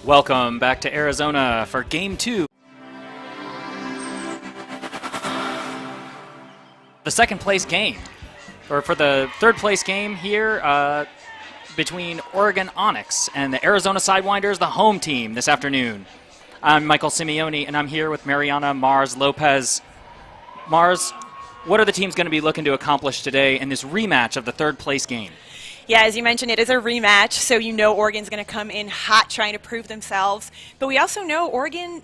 Welcome back to Arizona for Game 2. The second place game, or for the third place game here between Oregon Onyx and the Arizona Sidewinders, the home team this afternoon. I'm Michael Simeone, and I'm here with Mariana Mars Lopez. Mars, what are the teams going to be looking to accomplish today in this rematch of the third place game? Yeah, as you mentioned, it is a rematch, so you know Oregon's going to come in hot trying to prove themselves. But we also know Oregon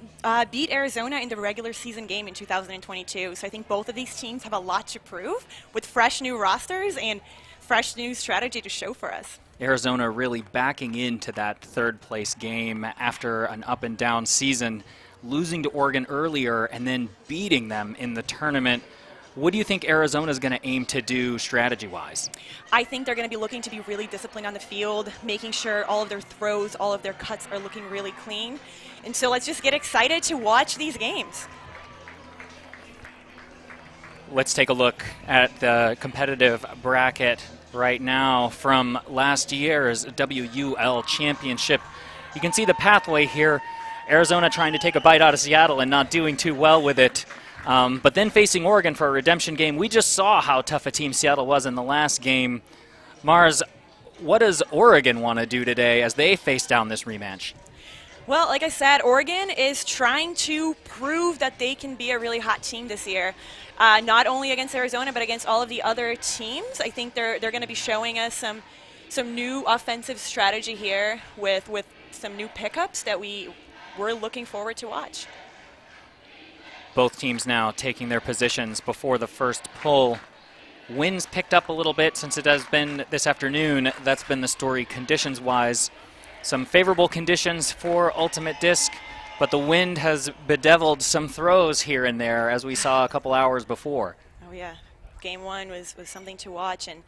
beat Arizona in the regular season game in 2022. So I think both of these teams have a lot to prove with fresh new rosters and fresh new strategy to show for us. Arizona really backing into that third place game after an up and down season, losing to Oregon earlier and then beating them in the tournament. What do you think Arizona is going to aim to do strategy-wise? I think they're going to be looking to be really disciplined on the field, making sure all of their throws, all of their cuts are looking really clean. And so let's just get excited to watch these games. Let's take a look at the competitive bracket right now from last year's WUL championship. You can see the pathway here. Arizona trying to take a bite out of Seattle and not doing too well with it. But then facing Oregon for a redemption game. We just saw how tough a team Seattle was in the last game. Mars, what does Oregon want to do today as they face down this rematch? Well, like I said, Oregon is trying to prove that they can be a really hot team this year. Not only against Arizona, but against all of the other teams. I think they're going to be showing us some new offensive strategy here with some new pickups that we're looking forward to watch. Both teams now taking their positions before the first pull. Winds picked up a little bit since it has been this afternoon. That's been the story conditions-wise. Some favorable conditions for Ultimate Disc, but the wind has bedeviled some throws here and there, as we saw a couple hours before. Oh, yeah. Game 1 was something to watch. And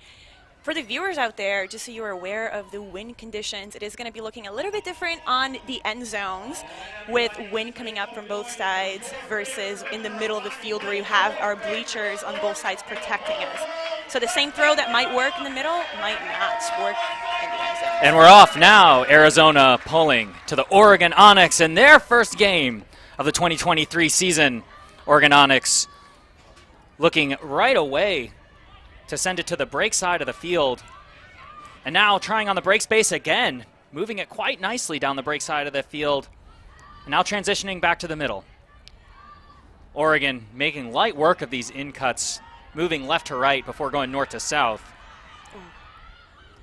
for the viewers out there, just so you're aware of the wind conditions, it is going to be looking a little bit different on the end zones with wind coming up from both sides versus in the middle of the field where you have our bleachers on both sides protecting us. So the same throw that might work in the middle might not work in the end zone. And we're off now. Arizona pulling to the Oregon Onyx in their first game of the 2023 season. Oregon Onyx looking right away to send it to the break side of the field. And now trying on the break space again, moving it quite nicely down the break side of the field. And now transitioning back to the middle. Oregon making light work of these in-cuts, moving left to right before going north to south.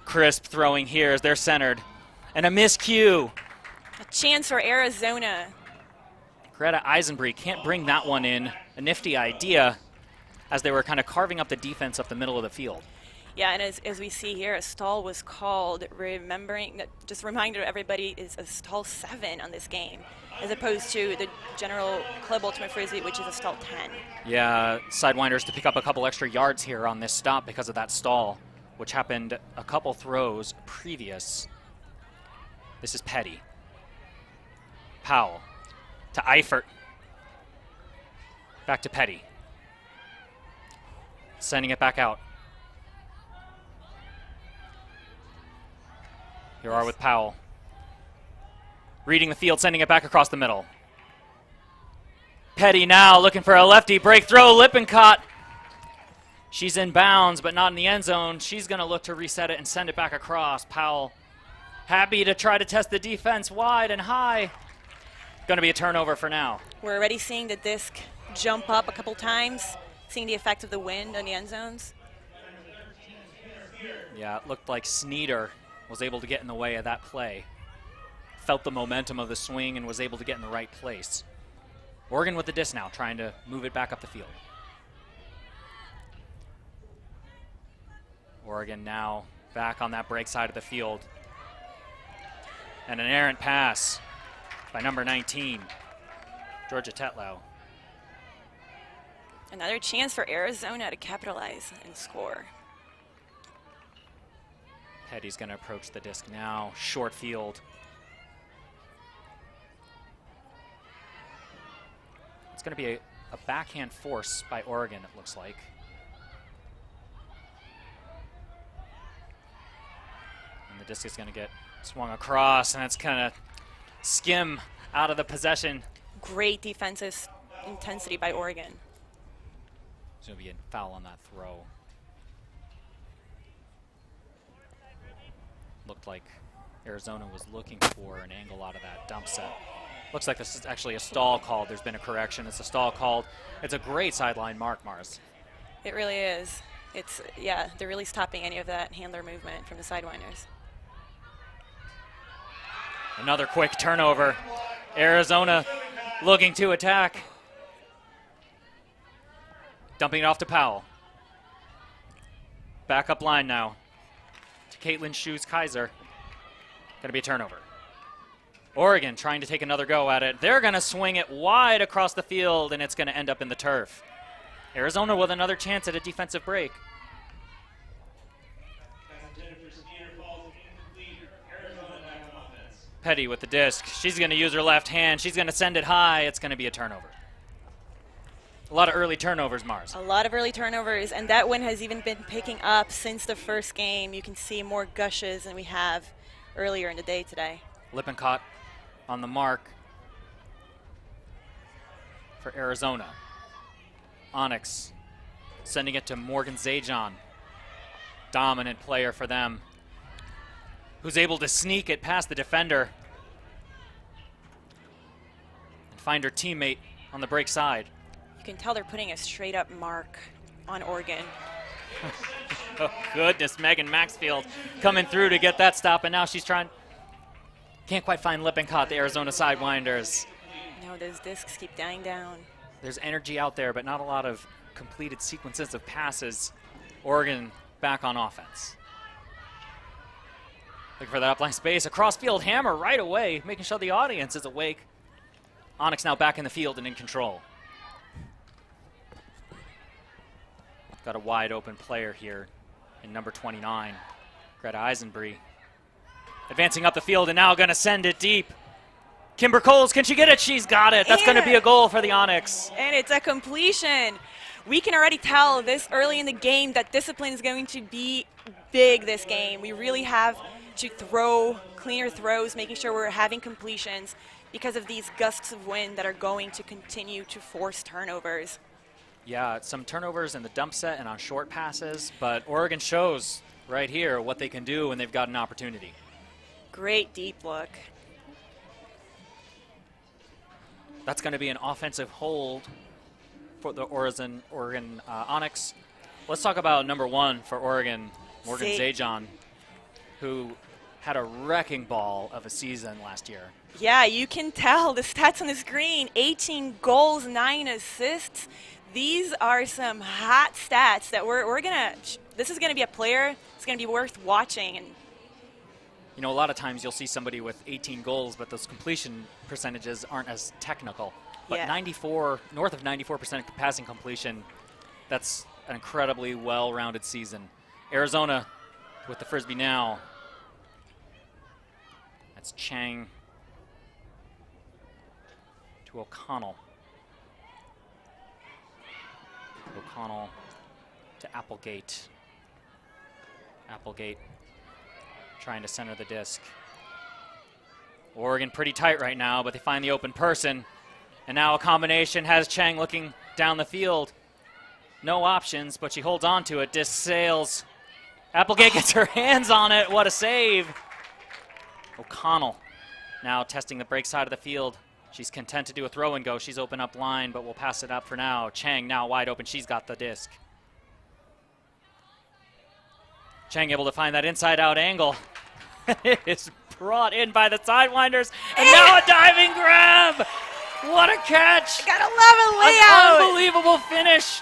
Crisp throwing here as they're centered. And a miscue. A chance for Arizona. Greta Eisenbree can't bring that one in. A nifty idea, as they were kind of carving up the defense up the middle of the field. Yeah, and as we see here, a stall was called, remembering that, just a reminder to everybody, is a stall 7 on this game, as opposed to the general Club Ultimate Frisbee, which is a stall 10. Yeah, Sidewinders to pick up a couple extra yards here on this stop because of that stall, which happened a couple throws previous. This is Petty. Powell to Eifert. Back to Petty. Sending it back out. Here are with Powell. Reading the field, sending it back across the middle. Petty now looking for a lefty break throw. Lippincott. She's in bounds, but not in the end zone. She's going to look to reset it and send it back across. Powell happy to try to test the defense wide and high. Going to be a turnover for now. We're already seeing the disc jump up a couple times. Seeing the effect of the wind on the end zones. Yeah, it looked like Sneeder was able to get in the way of that play. Felt the momentum of the swing and was able to get in the right place. Oregon with the disc now, trying to move it back up the field. Oregon now back on that break side of the field. And an errant pass by number 19, Georgia Tetlow. Another chance for Arizona to capitalize and score. Petty's going to approach the disc now. Short field. It's going to be a backhand force by Oregon, it looks like. And the disc is going to get swung across, and it's kind of skim out of the possession. Great defensive intensity by Oregon. There's going to be a foul on that throw. Looked like Arizona was looking for an angle out of that dump set. Looks like this is actually a stall called. There's been a correction. It's a stall called. It's a great sideline mark, Mars. It really is. It's, yeah, they're really stopping any of that handler movement from the Sidewinders. Another quick turnover. Arizona looking to attack. Dumping it off to Powell. Backup line now to Caitlin Shoes-Kaiser. Going to be a turnover. Oregon trying to take another go at it. They're going to swing it wide across the field, and it's going to end up in the turf. Arizona with another chance at a defensive break. Petty with the disc. She's going to use her left hand. She's going to send it high. It's going to be a turnover. A lot of early turnovers, Mars. A lot of early turnovers, and that one has even been picking up since the first game. You can see more gushes than we have earlier in the day today. Lippincott on the mark for Arizona. Onyx sending it to Morgan Zajon. Dominant player for them, who's able to sneak it past the defender and find her teammate on the break side. You can tell they're putting a straight up mark on Oregon. Oh goodness, Megan Maxfield coming through to get that stop, and now she's trying. Can't quite find Lippincott, the Arizona Sidewinders. No, those discs keep dying down. There's energy out there, but not a lot of completed sequences of passes. Oregon back on offense. Looking for that upline space. A cross-field hammer right away, making sure the audience is awake. Onyx now back in the field and in control. Got a wide open player here in number 29, Greta Eisenbree. Advancing up the field and now going to send it deep. Kimber Coles, can she get it? She's got it. That's going to be a goal for the Onyx. And it's a completion. We can already tell this early in the game that discipline is going to be big this game. We really have to throw cleaner throws, making sure we're having completions because of these gusts of wind that are going to continue to force turnovers. Yeah, some turnovers in the dump set and on short passes, but Oregon shows right here what they can do when they've got an opportunity. Great deep look. That's going to be an offensive hold for the Oregon Onyx. Let's talk about number one for Oregon, Morgan Zajon, who had a wrecking ball of a season last year. Yeah, you can tell the stats on the screen. 18 goals, 9 assists. These are some hot stats that we're gonna. This is gonna be a player. It's gonna be worth watching. And you know, a lot of times you'll see somebody with 18 goals, but those completion percentages aren't as technical. But yeah. 94, north of 94% passing completion. That's an incredibly well-rounded season. Arizona with the frisbee now. That's Chang to O'Connell. O'Connell to Applegate. Applegate trying to center the disc. Oregon pretty tight right now, but they find the open person. And now a combination has Chang looking down the field. No options, but she holds on to it. Disc sails. Applegate gets her hands on it. What a save. O'Connell now testing the break side of the field. She's content to do a throw and go. She's open up line, but we'll pass it up for now. Chang now wide open. She's got the disc. Chang able to find that inside-out angle. It is brought in by the Sidewinders. And now a diving grab. What a catch. Gotta love a layout. An unbelievable finish.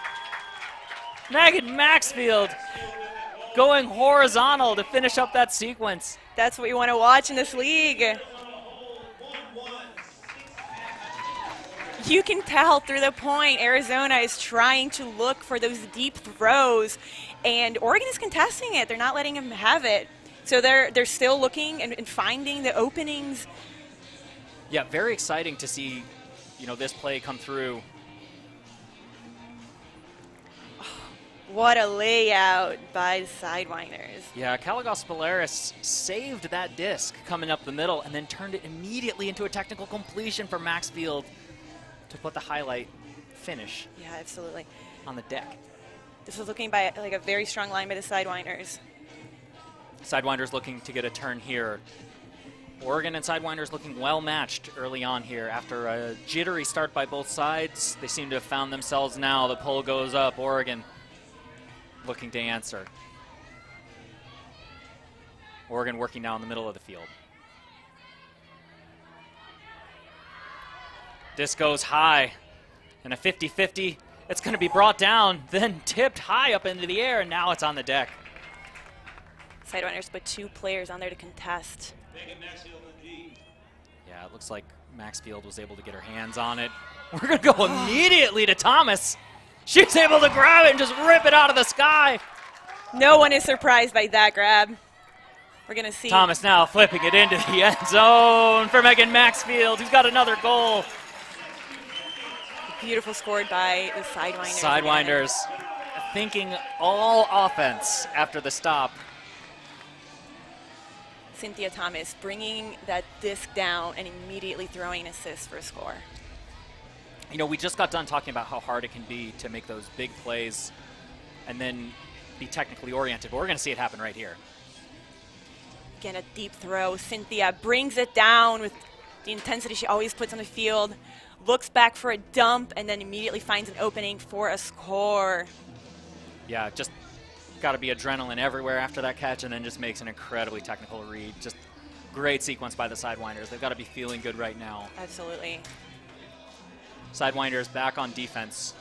Megan Maxfield going horizontal to finish up that sequence. That's what you want to watch in this league. You can tell through the point Arizona is trying to look for those deep throws, and Oregon is contesting it. They're not letting them have it. So they're still looking and finding the openings. Yeah, very exciting to see, you know, this play come through. What a layout by the Sidewinders. Yeah, Caligos Polaris saved that disc coming up the middle and then turned it immediately into a technical completion for Maxfield to put the highlight finish. Yeah, absolutely. On the deck. This is looking by like a very strong line by the Sidewinders. Sidewinders looking to get a turn here. Oregon and Sidewinders looking well matched early on here. After a jittery start by both sides, they seem to have found themselves now. The pull goes up. Oregon looking to answer. Oregon working now in the middle of the field. Disc goes high, and a 50-50. It's going to be brought down, then tipped high up into the air, and now it's on the deck. Sidewinders put 2 players on there to contest. Yeah, it looks like Maxfield was able to get her hands on it. We're going to go immediately to Thomas. She's able to grab it and just rip it out of the sky. No one is surprised by that grab. We're going to see Thomas now flipping it into the end zone for Megan Maxfield, who's got another goal. Beautiful scored by the Sidewinders. Sidewinders thinking all offense after the stop. Cynthia Thomas bringing that disc down and immediately throwing an assist for a score. You know, we just got done talking about how hard it can be to make those big plays and then be technically oriented. But we're going to see it happen right here. Again, a deep throw. Cynthia brings it down with the intensity she always puts on the field. Looks back for a dump and then immediately finds an opening for a score. Yeah, just got to be adrenaline everywhere after that catch, and then just makes an incredibly technical read. Just great sequence by the Sidewinders. They've got to be feeling good right now. Absolutely. Sidewinders back on defense.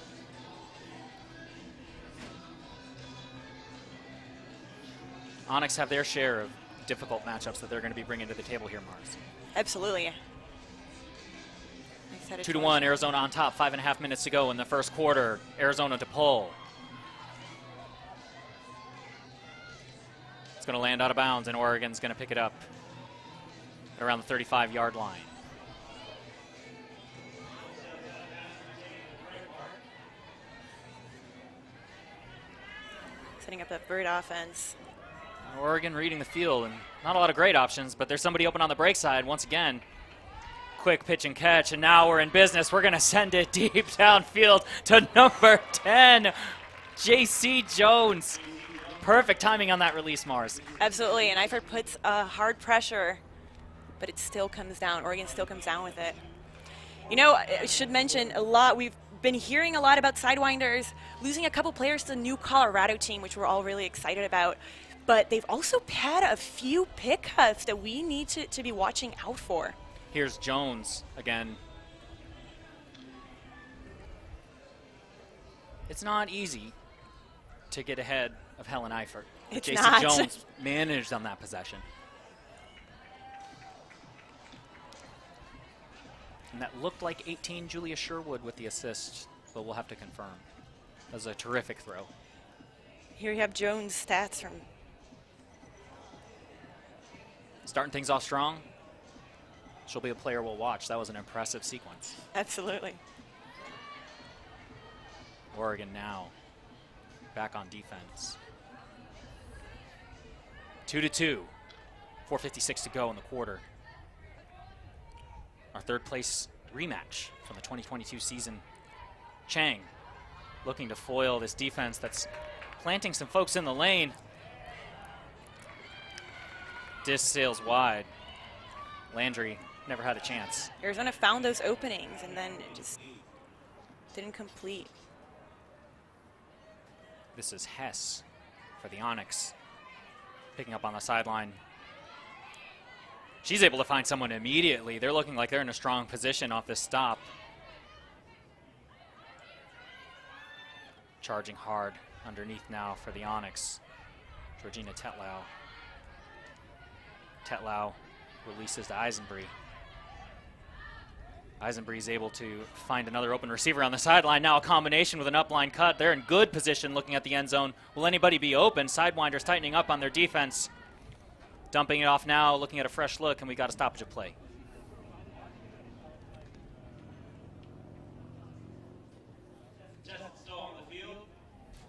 Onyx have their share of difficult matchups that they're going to be bringing to the table here, Mars. Absolutely. 2-1, Arizona on top. 5.5 minutes to go in the first quarter. Arizona to pull. It's going to land out of bounds, and Oregon's going to pick it up at around the 35-yard line. Setting up that bird offense. Oregon reading the field, and not a lot of great options, but there's somebody open on the break side once again. Quick pitch and catch, and now we're in business. We're going to send it deep downfield to number 10, J.C. Jones. Perfect timing on that release, Mars. Absolutely, and Eifert puts hard pressure, but it still comes down. Oregon still comes down with it. You know, I should mention a lot. We've been hearing a lot about Sidewinders losing a couple players to the new Colorado team, which we're all really excited about. But they've also had a few pickups that we need to be watching out for. Here's Jones again. It's not easy to get ahead of Helen Eifert. It's J.C. not. Jones managed on that possession. And that looked like 18 Julia Sherwood with the assist, but we'll have to confirm. That was a terrific throw. Here you have Jones' stats from. Starting things off strong. She'll be a player we'll watch. That was an impressive sequence. Absolutely. Oregon now back on defense. 2-2. 4:56 to go in the quarter. Our third place rematch from the 2022 season. Chang looking to foil this defense that's planting some folks in the lane. Disc sails wide. Landry never had a chance. Arizona found those openings and then it just didn't complete. This is Hess for the Onyx. Picking up on the sideline. She's able to find someone immediately. They're looking like they're in a strong position off this stop. Charging hard underneath now for the Onyx. Georgina Tetlau. Tetlau releases to Eisenbree. Eisenbree's able to find another open receiver on the sideline. Now a combination with an upline cut. They're in good position looking at the end zone. Will anybody be open? Sidewinders tightening up on their defense. Dumping it off now, looking at a fresh look, and we got a stoppage of play.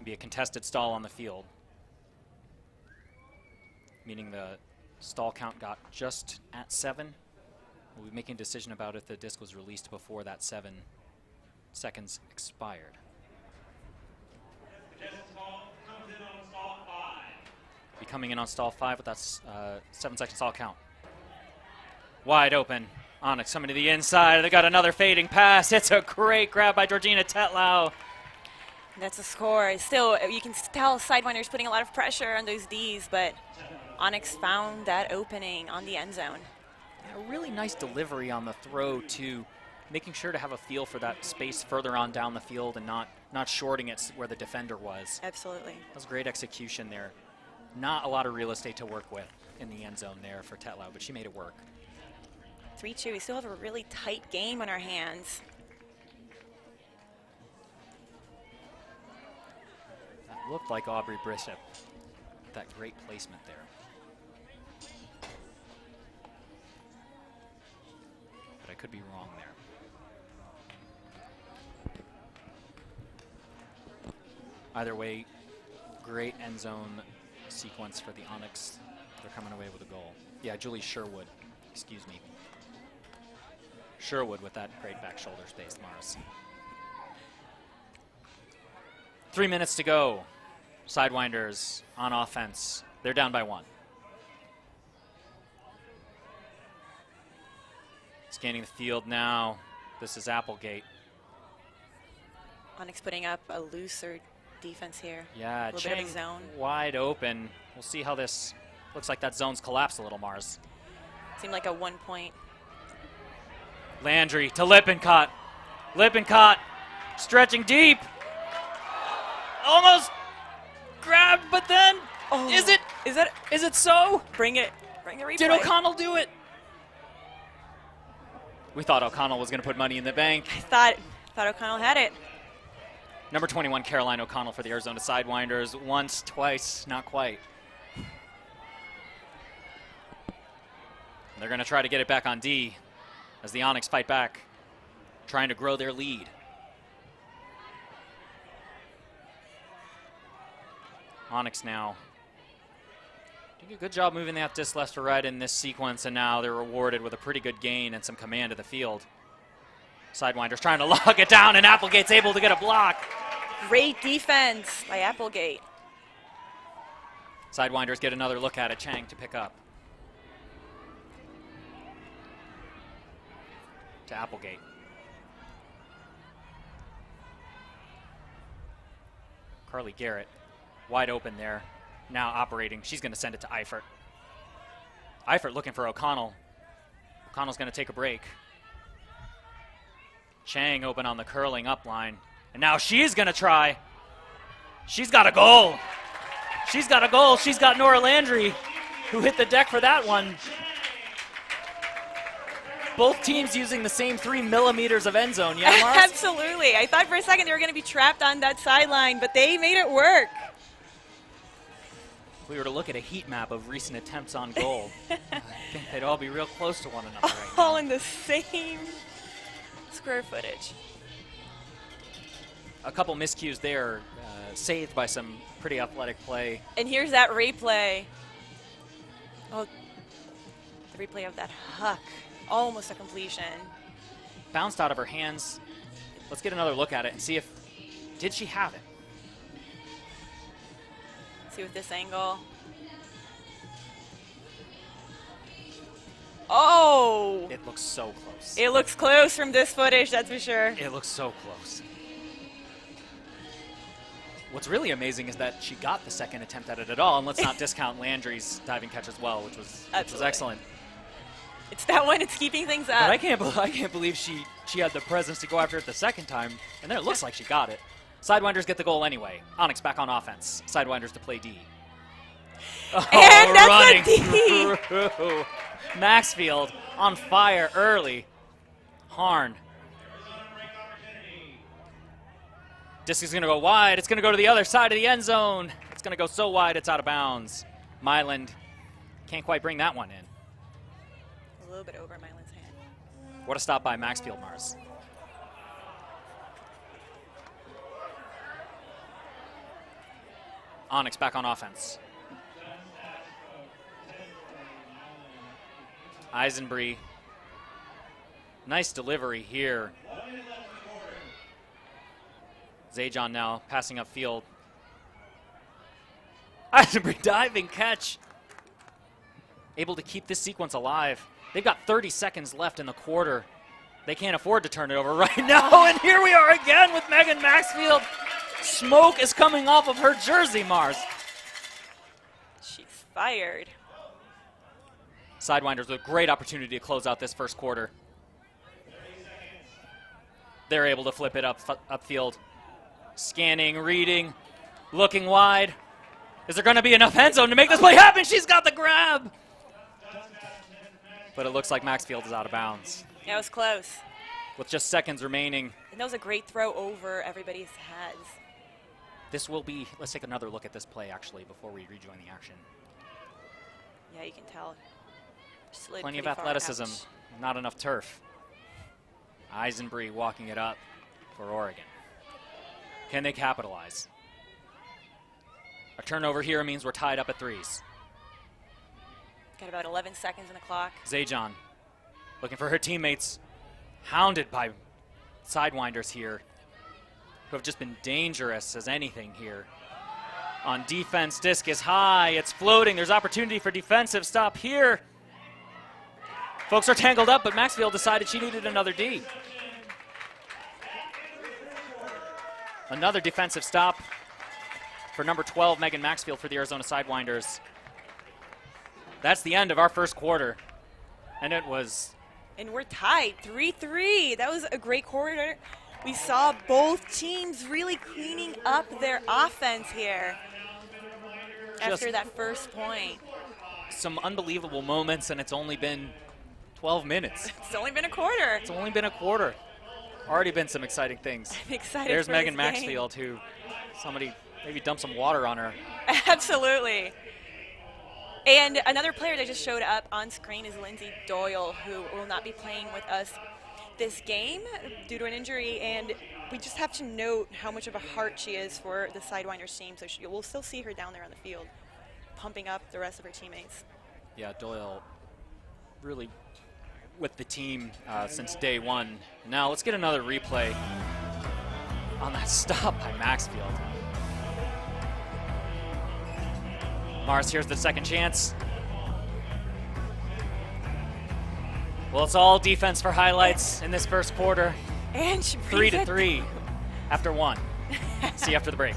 Be a contested stall on the field, meaning the stall count got just at 7. We'll be making a decision about if the disc was released before that 7 seconds expired. Be coming in on stall 5 with that 7-second stall count. Wide open. Onyx coming to the inside. They got another fading pass. It's a great grab by Georgina Tetlow. That's a score. Still, you can tell Sidewinders putting a lot of pressure on those Ds, but Onyx found that opening on the end zone. A really nice delivery on the throw, too, making sure to have a feel for that space further on down the field and not shorting it where the defender was. Absolutely. That was great execution there. Not a lot of real estate to work with in the end zone there for Tetlow, but she made it work. 3-2. We still have a really tight game on our hands. That looked like Aubrey Bishop. That great placement there. But I could be wrong there. Either way, great end zone sequence for the Onyx. They're coming away with a goal. Yeah, Julie Sherwood, excuse me. Sherwood with that great back shoulder space, Mars. 3 minutes to go. Sidewinders on offense. They're down by 1. Scanning the field now. This is Applegate. Onyx putting up a looser defense here. Yeah, a little bit Chang of a zone. Wide open. We'll see how this looks like. That zone's collapsed a little, Mars. Seemed like a 1-point. Landry to Lippincott. Lippincott stretching deep. Almost grabbed, but then is it so? Bring it. Bring the replay. Did O'Connell do it? We thought O'Connell was going to put money in the bank. I thought O'Connell had it. Number 21, Caroline O'Connell for the Arizona Sidewinders. Once, twice, not quite. They're going to try to get it back on D as the Onyx fight back, trying to grow their lead. Onyx now doing a good job moving that disc left to right in this sequence, and now they're rewarded with a pretty good gain and some command of the field. Sidewinders trying to lock it down, and Applegate's able to get a block. Great defense by Applegate. Sidewinders get another look at it. Chang to pick up. To Applegate. Carly Garrett wide open there. Now operating. She's going to send it to Eifert. Eifert looking for O'Connell. O'Connell's going to take a break. Chang open on the curling up line. And now she's going to try. She's got a goal. She's got a goal. She's got Nora Landry, who hit the deck for that one. Both teams using the same 3 millimeters of end zone. Yeah, Mars? Absolutely. I thought for a second they were going to be trapped on that sideline, but they made it work. If we were to look at a heat map of recent attempts on goal, I think they'd all be real close to one another right now. All in the same square footage. A couple miscues there, saved by some pretty athletic play. And here's that replay. Oh, the replay of that huck. Almost a completion. Bounced out of her hands. Let's get another look at it and see if, did she have it? See with this angle. Oh! It looks so close. It looks close from this footage, that's for sure. It looks so close. What's really amazing is that she got the second attempt at it at all, and let's not discount Landry's diving catch as well, which was excellent. It's that one, it's keeping things up. But I can't believe she had the presence to go after it the second time, and then it looks like she got it. Sidewinders get the goal anyway. Onyx back on offense. Sidewinders to play D. Oh, and that's running a D. through. Maxfield on fire early. Harn. Disc is going to go wide. It's going to go to the other side of the end zone. It's going to go so wide it's out of bounds. Myland can't quite bring that one in. A little bit over Myland's hand. What a stop by Maxfield, Mars. Onyx back on offense. Eisenbree. Nice delivery here. Zajon now passing upfield. Eisenbree diving catch. Able to keep this sequence alive. They've got 30 seconds left in the quarter. They can't afford to turn it over right now. And here we are again with Megan Maxfield. Smoke is coming off of her jersey, Mars. She's fired. Sidewinders with a great opportunity to close out this first quarter. They're able to flip it upfield. Scanning, reading, looking wide. Is there going to be enough end zone to make this play happen? She's got the grab. But it looks like Maxfield is out of bounds. That was close. With just seconds remaining. And that was a great throw over everybody's heads. This will be, let's take another look at this play actually before we rejoin the action. Yeah, you can tell. Slid Plenty of pretty far. athleticism, Ouch. not enough turf. Eisenbree walking it up for Oregon. Can they capitalize? A turnover here means we're tied up at threes. Got about 11 seconds on the clock. Zajon looking for her teammates. Hounded by Sidewinders here, who have just been dangerous as anything here. On defense, disc is high, it's floating, there's opportunity for defensive stop here. Folks are tangled up, but Maxfield decided she needed another D. Another defensive stop for number 12, Megan Maxfield, for the Arizona Sidewinders. That's the end of our first quarter, and it was... And we're tied, 3-3. That was a great quarter. We saw both teams really cleaning up their offense here after that first point. Some unbelievable moments, and it's only been 12 minutes. It's only been a quarter. It's only been a quarter. Already been some exciting things. I'm excited. There's for Megan this game. Maxfield, who somebody maybe dumped some water on her. Absolutely. And another player that just showed up on screen is Lindsay Doyle, who will not be playing with us this game due to an injury. And we just have to note how much of a heart she is for the Sidewinders team. So we'll still see her down there on the field, pumping up the rest of her teammates. Yeah, Doyle really with the team since day one. Now let's get another replay on that stop by Maxfield. Mars, here's the second chance. Well, it's all defense for highlights in this first quarter. And she 3-3 after one. See you after the break.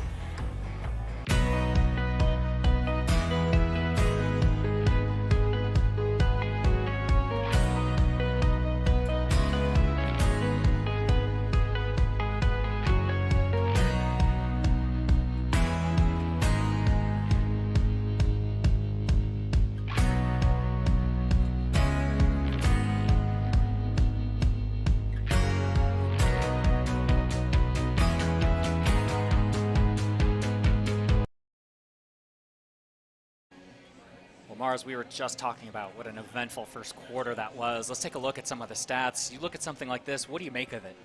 Mars, we were just talking about what an eventful first quarter that was. Let's take a look at some of the stats. You look at something like this, what do you make of it?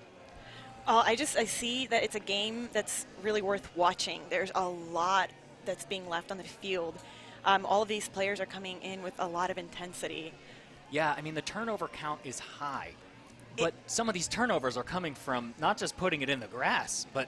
I see that it's a game that's really worth watching. There's a lot that's being left on the field. All of these players are coming in with a lot of intensity. Yeah, I mean, the turnover count is high, but some of these turnovers are coming from not just putting it in the grass, but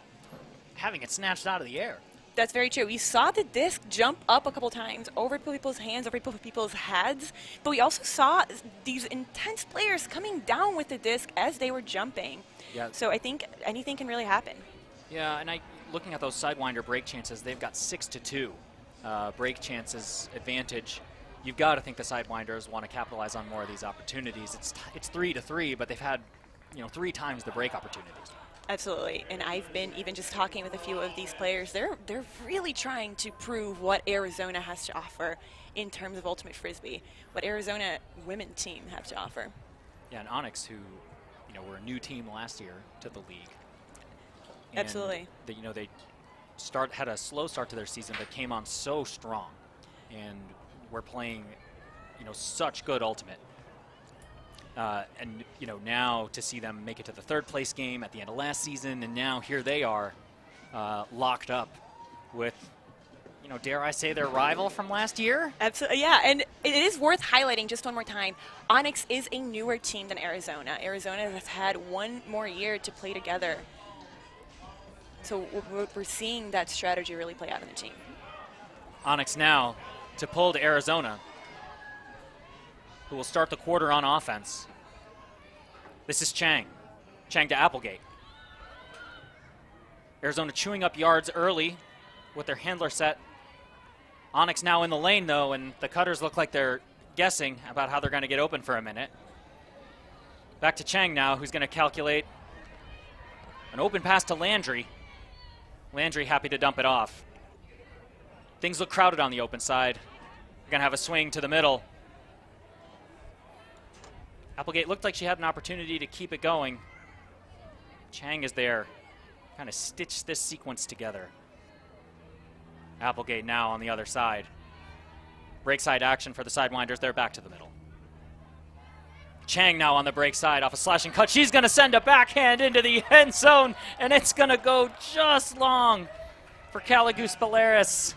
having it snatched out of the air. That's very true. We saw the disc jump up a couple times over people's hands, over people's heads, but we also saw these intense players coming down with the disc as they were jumping. Yeah. So I think anything can really happen. Yeah, and looking at those Sidewinder break chances, they've got 6-2 break chances advantage. You've got to think the Sidewinders want to capitalize on more of these opportunities. It's 3-3, but they've had 3 times the break opportunities. Absolutely, and I've been even just talking with a few of these players. They're really trying to prove what Arizona has to offer in terms of ultimate frisbee, what Arizona women team have to offer. Yeah, and Onyx, who were a new team last year to the league. And Absolutely. they had a slow start to their season, but came on so strong, and were playing such good ultimate. And now to see them make it to the third place game at the end of last season, and now here they are locked up with dare I say their rival from last year? Absolutely, yeah, and it is worth highlighting just one more time. Onyx is a newer team than Arizona. Arizona has had one more year to play together. So we're seeing that strategy really play out in the team. Onyx now to pull to Arizona, who will start the quarter on offense. This is Chang. Chang to Applegate. Arizona chewing up yards early with their handler set. Onyx now in the lane, though, and the Cutters look like they're guessing about how they're going to get open for a minute. Back to Chang now, who's going to calculate an open pass to Landry. Landry happy to dump it off. Things look crowded on the open side. They're going to have a swing to the middle. Applegate looked like she had an opportunity to keep it going. Chang is there, kind of stitch this sequence together. Applegate now on the other side. Break side action for the Sidewinders. They're back to the middle. Chang now on the break side off a slashing cut. She's going to send a backhand into the end zone, and it's going to go just long for Caligus Polaris.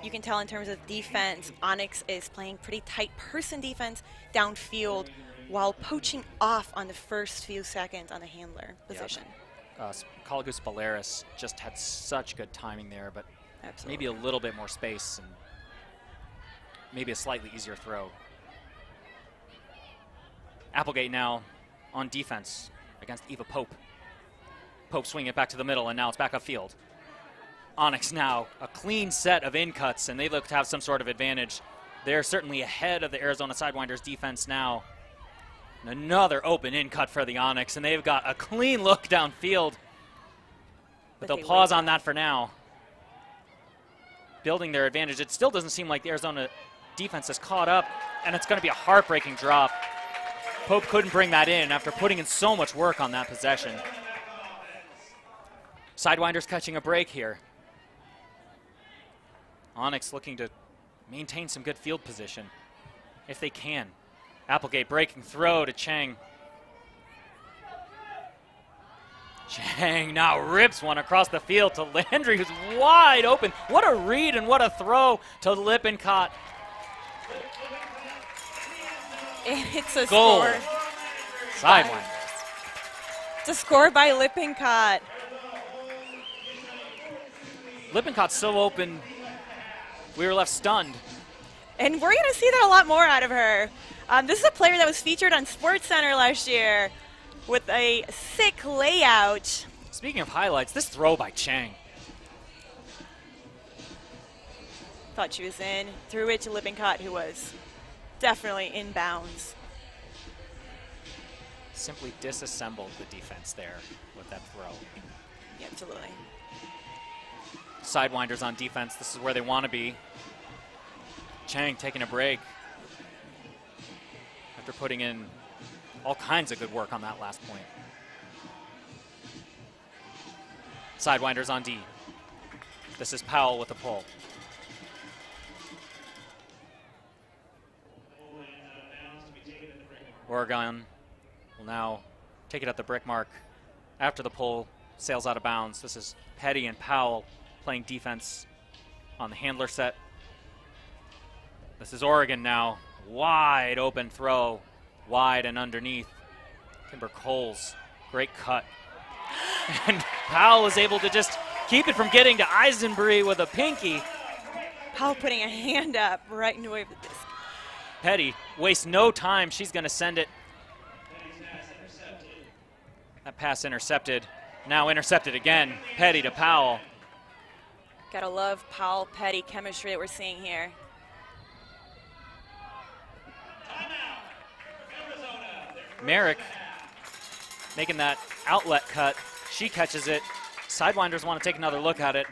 You can tell in terms of defense, Onyx is playing pretty tight person defense downfield while poaching off on the first few seconds on the handler position. Caligus Polaris just had such good timing there, but maybe a little bit more space and maybe a slightly easier throw. Applegate now on defense against Eva Pope. Pope swinging it back to the middle, and now it's back upfield. Onyx now a clean set of in-cuts, and they look to have some sort of advantage. They're certainly ahead of the Arizona Sidewinders defense now. And another open in-cut for the Onyx, and they've got a clean look downfield. But they'll pause on that for now. Building their advantage. It still doesn't seem like the Arizona defense is caught up, and it's going to be a heartbreaking drop. Pope couldn't bring that in after putting in so much work on that possession. Sidewinders catching a break here. Onyx looking to maintain some good field position if they can. Applegate breaking throw to Chang. Chang now rips one across the field to Landry, who's wide open. What a read and what a throw to Lippincott. And it's a Goal. score. Sidewinders. It's a score by Lippincott. Lippincott's so open, we were left stunned. And we're going to see that a lot more out of her. This is a player that was featured on SportsCenter last year with a sick layout. Speaking of highlights, this throw by Chang. Thought she was in. Threw it to Lippincott, who was definitely in bounds. Simply disassembled the defense there with that throw. Yeah, absolutely. Sidewinders on defense, this is where they want to be. Chang taking a break after putting in all kinds of good work on that last point. Sidewinders on D. This is Powell with the pull. Oregon will now take it at the brick mark after the pull, sails out of bounds. This is Petty and Powell playing defense on the handler set. This is Oregon now. Wide open throw, wide and underneath. Kimber Coles, great cut. And Powell is able to just keep it from getting to Eisenbury with a pinky. Powell putting a hand up right in the way of the disc. Petty wastes no time. She's going to send it. That pass intercepted. Now intercepted again. Petty to Powell. Gotta love Powell-Petty chemistry that we're seeing here. Merrick making that outlet cut. She catches it. Sidewinders want to take another look at it.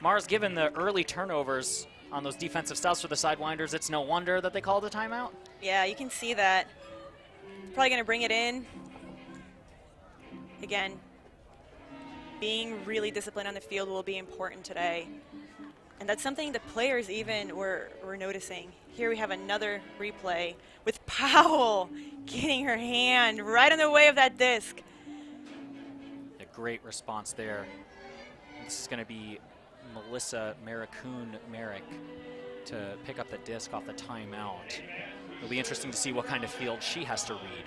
Mars, given the early turnovers on those defensive stops for the Sidewinders, it's no wonder that they called a timeout. Yeah, you can see that. Probably going to bring it in. Again, being really disciplined on the field will be important today. And that's something the players even were noticing. Here we have another replay with Powell getting her hand right in the way of that disc. A great response there. This is going to be Melissa Merrick to pick up the disc off the timeout. It'll be interesting to see what kind of field she has to read.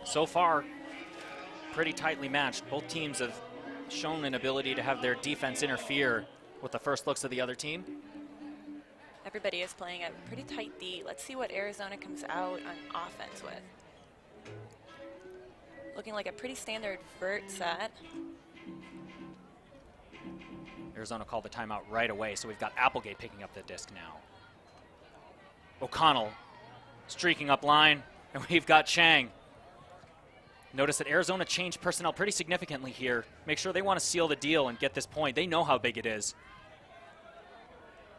So far, pretty tightly matched. Both teams have shown an ability to have their defense interfere with the first looks of the other team. Everybody is playing a pretty tight D. Let's see what Arizona comes out on offense with. Looking like a pretty standard vert set. Arizona called the timeout right away, so we've got Applegate picking up the disc now. O'Connell streaking up line, and we've got Chang. Notice that Arizona changed personnel pretty significantly here. Make sure they want to seal the deal and get this point. They know how big it is.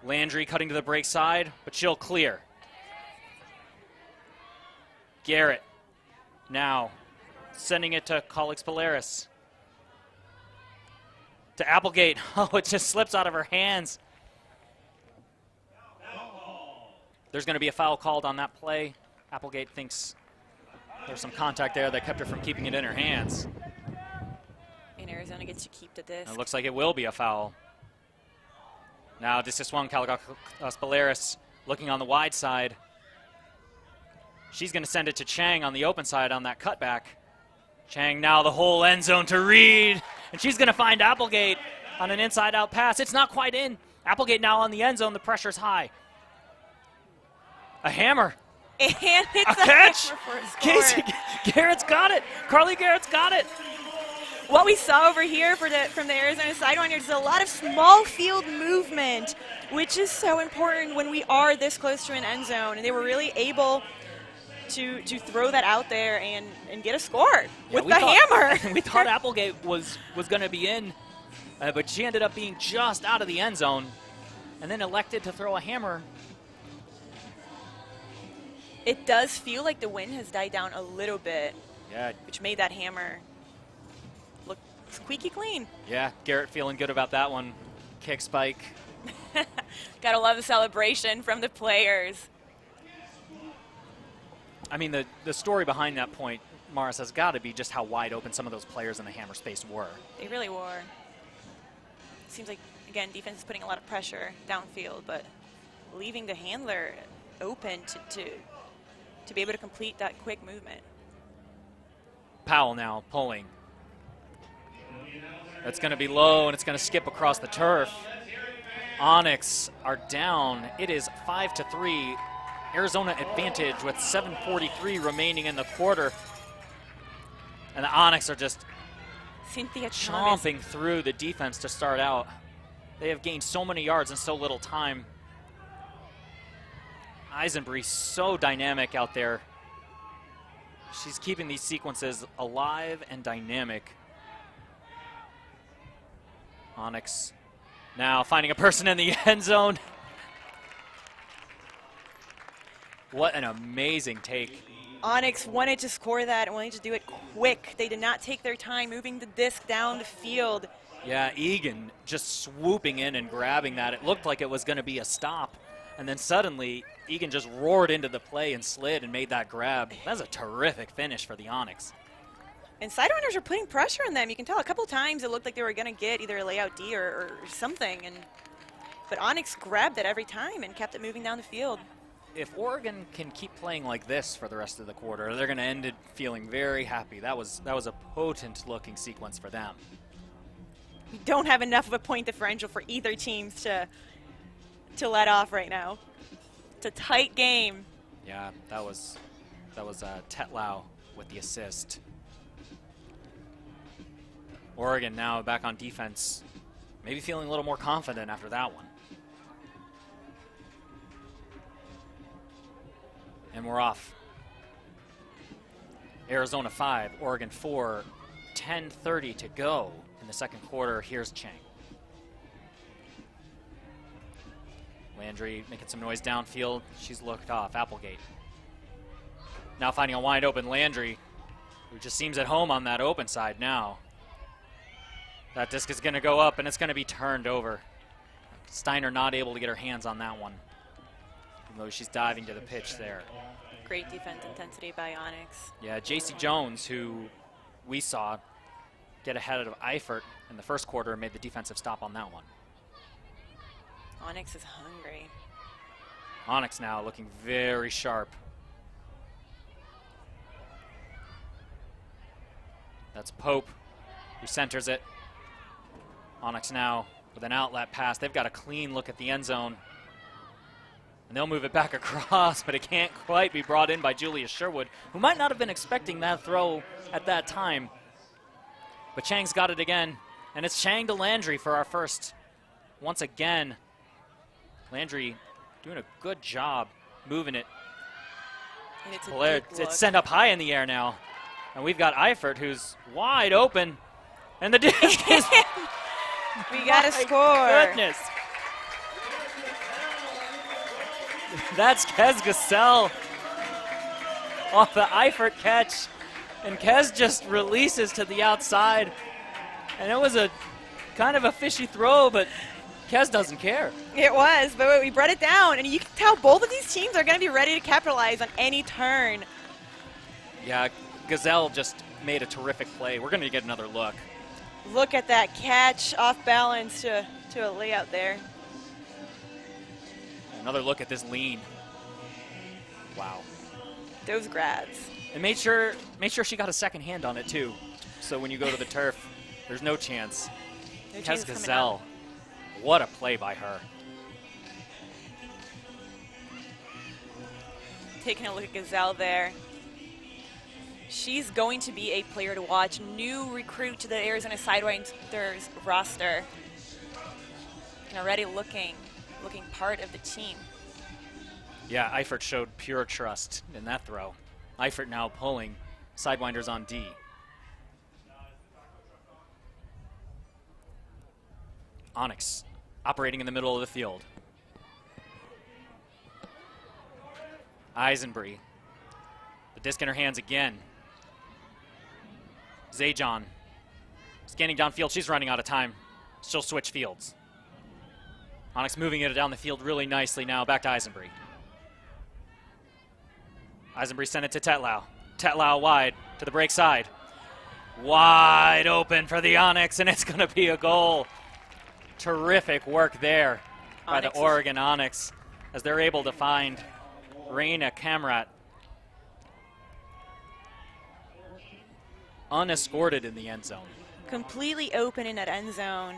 Landry cutting to the break side, but she'll clear. Garrett now sending it to Colleagues Polaris. To Applegate. Oh, it just slips out of her hands. There's going to be a foul called on that play. Applegate thinks there's some contact there that kept her from keeping it in her hands. And Arizona gets to keep the disc. It looks like it will be a foul. Now disc is swung. Colleagues Polaris looking on the wide side. She's going to send it to Chang on the open side on that cutback. Chang now the whole end zone to Reed. And she's going to find Applegate on an inside-out pass. It's not quite in. Applegate now on the end zone. The pressure's high. A hammer. And it's a catch. Hammer for a score. Casey Garrett's got it. Carly Garrett's got it. What we saw over here from the Arizona Sidewinders is a lot of small field movement, which is so important when we are this close to an end zone. And they were really able to throw that out there and get a score with the hammer. We thought Applegate was going to be in, but she ended up being just out of the end zone and then elected to throw a hammer. It does feel like the wind has died down a little bit, Yeah. which made that hammer look squeaky clean. Yeah, Garrett feeling good about that one. Kick spike. Gotta love the celebration from the players. I mean, the story behind that point, Morris, has got to be just how wide open some of those players in the hammer space were. They really were. Seems like, again, defense is putting a lot of pressure downfield, but leaving the handler open to be able to complete that quick movement. Powell now pulling. That's going to be low, and it's going to skip across the turf. Onyx are down. It is 5-3. Arizona advantage with 7:43 remaining in the quarter. And the Onyx are just Cynthia chomping through the defense to start out. They have gained so many yards in so little time. Eisenbury so dynamic out there. She's keeping these sequences alive and dynamic. Onyx now finding a person in the end zone. What an amazing take. Onyx wanted to score that and wanted to do it quick. They did not take their time moving the disc down the field. Yeah, Egan just swooping in and grabbing that. It looked like it was going to be a stop. And then suddenly, Egan just roared into the play and slid and made that grab. That's a terrific finish for the Onyx. And Sidewinders are putting pressure on them. You can tell a couple times it looked like they were going to get either a layout D or something. But Onyx grabbed it every time and kept it moving down the field. If Oregon can keep playing like this for the rest of the quarter, they're going to end it feeling very happy. That was a potent-looking sequence for them. We don't have enough of a point differential for either teams to let off right now. It's a tight game. Yeah, that was Tetlau with the assist. Oregon now back on defense, maybe feeling a little more confident after that one. And we're off. Arizona 5, Oregon 4, 10:30 to go in the second quarter. Here's Chang. Landry making some noise downfield. She's looked off. Applegate. Now finding a wide open Landry, who just seems at home on that open side now. That disc is going to go up, and it's going to be turned over. Steiner not able to get her hands on that one, even though she's diving to the pitch there. Great defense intensity by Onyx. Yeah, JC Jones, who we saw get ahead of Eifert in the first quarter and made the defensive stop on that one. Onyx is hungry. Onyx now looking very sharp. That's Pope who centers it. Onyx now with an outlet pass. They've got a clean look at the end zone. And they'll move it back across, but it can't quite be brought in by Julius Sherwood, who might not have been expecting that throw at that time. But Chang's got it again, and it's Chang to Landry for our first. Once again, Landry doing a good job moving it. And it's a It's sent up high in the air now. And we've got Eifert, who's wide open. And the disc is... We got to score. Goodness. That's Kez Gasell off the Eifert catch. And Kez just releases to the outside. And it was a kind of a fishy throw, but Kez doesn't care. It was, but we brought it down. And you can tell both of these teams are going to be ready to capitalize on any turn. Yeah, Gazelle just made a terrific play. We're going to get another look. Look at that catch off balance to a layout there. Another look at this lean. Wow. Those grads. And made sure she got a second hand on it too. So when you go to the turf, there's no chance. No Kez chance coming Gazelle, what a play by her. Taking a look at Gazelle there. She's going to be a player to watch. New recruit to the Arizona Sidewinders roster. And already looking part of the team. Yeah, Eifert showed pure trust in that throw. Eifert now pulling Sidewinders on D. Onyx operating in the middle of the field. Eisenbree. The disc in her hands again. Zajon scanning downfield. She's running out of time. She'll switch fields. Onyx moving it down the field really nicely now. Back to Eisenbree. Eisenbree sent it to Tetlau. Tetlau wide to the break side. Wide open for the Onyx, and it's going to be a goal. Terrific work there by the Oregon Onyx as they're able to find Reina Kamrat unescorted in the end zone. Completely open in that end zone.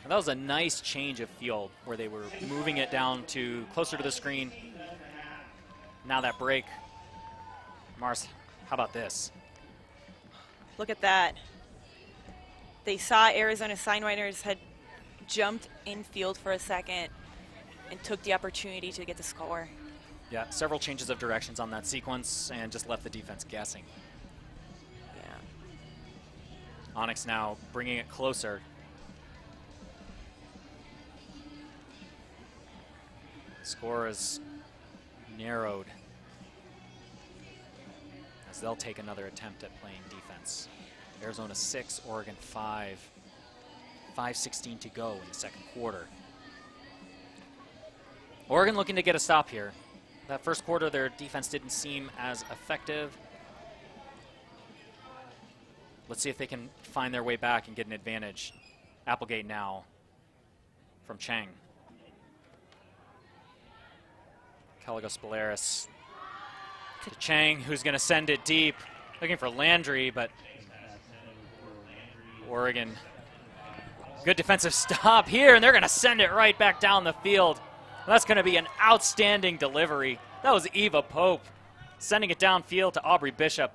And that was a nice change of field where they were moving it down to closer to the screen. Now that break. Mars, how about this? Look at that. They saw Arizona Sidewinders had jumped infield for a second and took the opportunity to get the score. Yeah, several changes of directions on that sequence and just left the defense guessing. Yeah. Onyx now bringing it closer. Score is narrowed as they'll take another attempt at playing defense. Arizona 6, Oregon 5. 5:16 to go in the second quarter. Oregon looking to get a stop here. That first quarter, their defense didn't seem as effective. Let's see if they can find their way back and get an advantage. Applegate now from Chang. Caligos Balearis to Chang, who's going to send it deep. Looking for Landry, but Oregon. Good defensive stop here, and they're going to send it right back down the field. That's going to be an outstanding delivery. That was Eva Pope sending it downfield to Aubrey Bishop.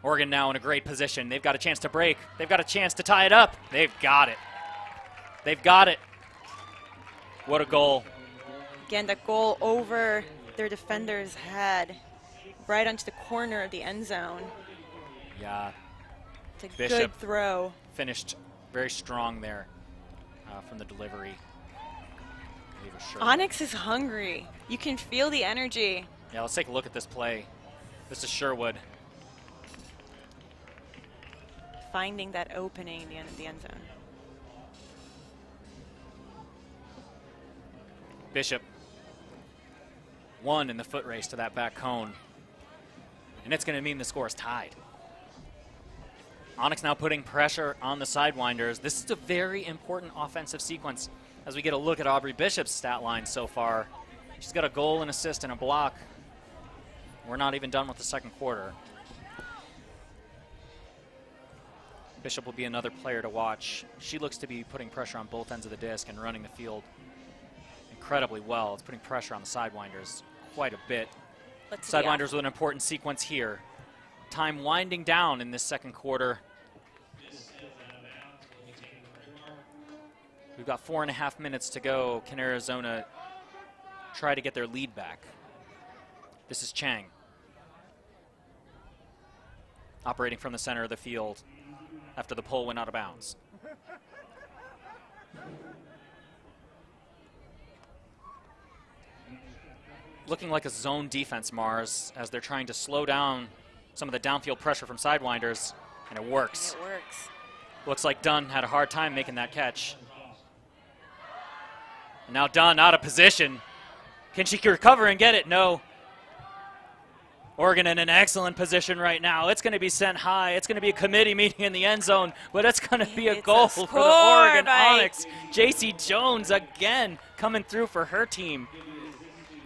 Oregon now in a great position. They've got a chance to break. They've got a chance to tie it up. They've got it. They've got it. What a goal. Again, that goal over their defender's head, right onto the corner of the end zone. Yeah. It's a Bishop good throw. Finished very strong there from the delivery. Onyx is hungry. You can feel the energy. Yeah, let's take a look at this play. This is Sherwood. Finding that opening in the end of the end zone. Bishop won in the foot race to that back cone. and it's going to mean the score is tied. Onyx now putting pressure on the Sidewinders. This is a very important offensive sequence as we get a look at Aubrey Bishop's stat line so far. She's got a goal, an assist, and a block. We're not even done with the second quarter. Bishop will be another player to watch. She looks to be putting pressure on both ends of the disc and running the field incredibly well. It's putting pressure on the Sidewinders quite a bit. Sidewinders with an important sequence here. Time winding down in this second quarter. We've got 4.5 minutes to go. Can Arizona try to get their lead back? This is Chang. Operating from the center of the field after the pull went out of bounds. Looking like a zone defense, Mars, as they're trying to slow down some of the downfield pressure from Sidewinders, and it works. And it works. Looks like Dunn had a hard time making that catch. And now Dunn out of position. Can she recover and get it? No. Oregon in an excellent position right now. It's going to be sent high. It's going to be a committee meeting in the end zone, but it's going to be a goal for the Oregon Onyx. JC Jones again coming through for her team.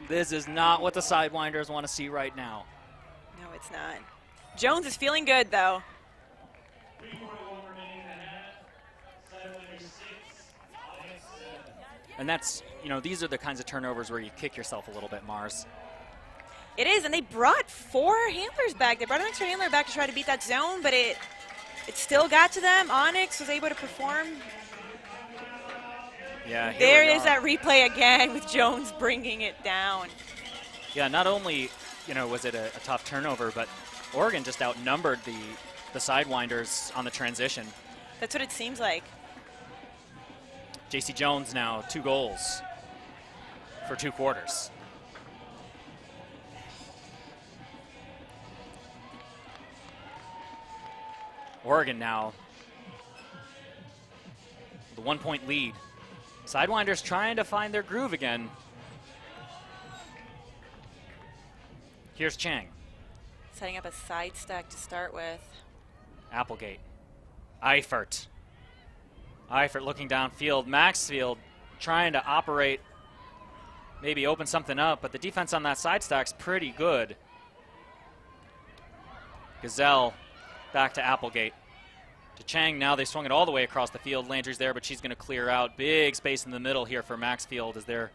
This is not what the Sidewinders want to see right now. No, it's not. Jones is feeling good, though. And that's, you know, these are the kinds of turnovers where you kick yourself a little bit, Mars. It is, and they brought 4 handlers back. They brought an extra handler back to try to beat that zone, but it still got to them. Onyx was able to perform. Yeah, there is that replay again with Jones bringing it down. Yeah, not only, you know, was it a tough turnover, but Oregon just outnumbered the Sidewinders on the transition. That's what it seems like. JC Jones now 2 goals for 2 quarters. Oregon now with a 1-point lead. Sidewinders trying to find their groove again. Here's Chang. Setting up a side stack to start with. Applegate. Eifert. Eifert looking downfield. Maxfield trying to operate, maybe open something up, but the defense on that side stack's pretty good. Gazelle back to Applegate. To Chang now. They swung it all the way across the field. Landry's there, but she's going to clear out. Big space in the middle here for Maxfield as they're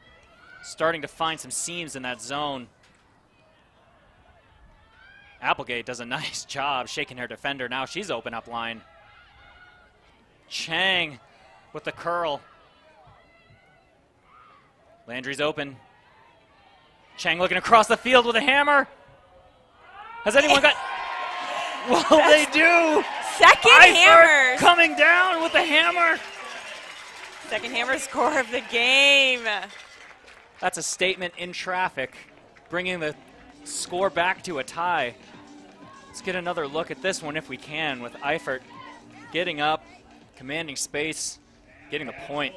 starting to find some seams in that zone. Applegate does a nice job shaking her defender. Now she's open up line. Chang with the curl. Landry's open. Chang looking across the field with a hammer. Has anyone got... Well, they do. Second hammer. Coming down with the hammer. Second hammer score of the game. That's a statement in traffic, bringing the score back to a tie. Let's get another look at this one if we can, with Eifert getting up, commanding space, getting the point.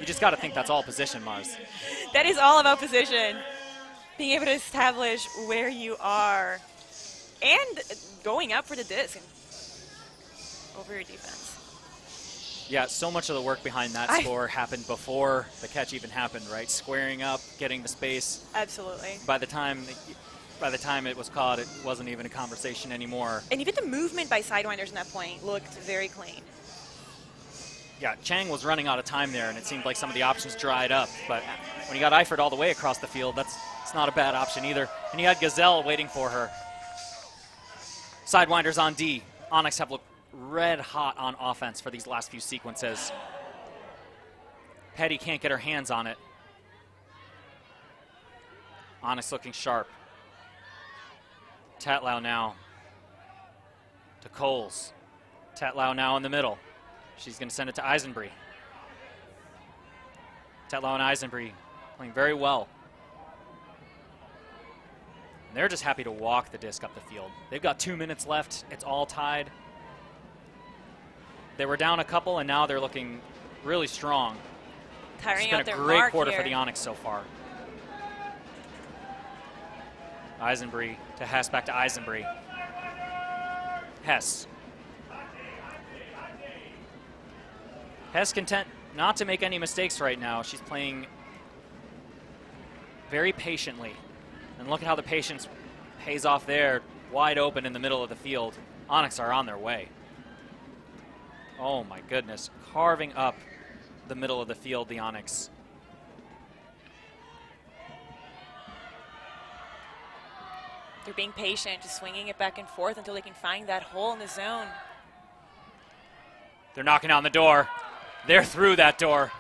You just got to think that's all position, Mars. That is all about position. Being able to establish where you are and going up for the disc over your defense. Yeah, so much of the work behind that score happened before the catch even happened, right? Squaring up, getting the space. Absolutely. By the time it was caught, it wasn't even a conversation anymore. And even the movement by Sidewinders in that point looked very clean. Yeah, Chang was running out of time there, and it seemed like some of the options dried up. But when you got Eifert all the way across the field, it's not a bad option either. And you had Gazelle waiting for her. Sidewinders on D. Onyx have looked red hot on offense for these last few sequences. Petty can't get her hands on it. Onyx looking sharp. Tatlau now to Coles. Tatlau now in the middle. She's going to send it to Eisenbree. Tatlau and Eisenbree playing very well. And they're just happy to walk the disc up the field. They've got 2 minutes left. It's all tied. They were down a couple, and now they're looking really strong. Tiring It's out been their a great mark quarter here. for the Onyx so far. Eisenbree to Hess, back to Eisenbree. Hess. Hess content not to make any mistakes right now. She's playing very patiently. And look at how the patience pays off there, wide open in the middle of the field. Onyx are on their way. Oh my goodness, carving up the middle of the field, the Onyx. They're being patient, just swinging it back and forth until they can find that hole in the zone. They're knocking on the door. They're through that door.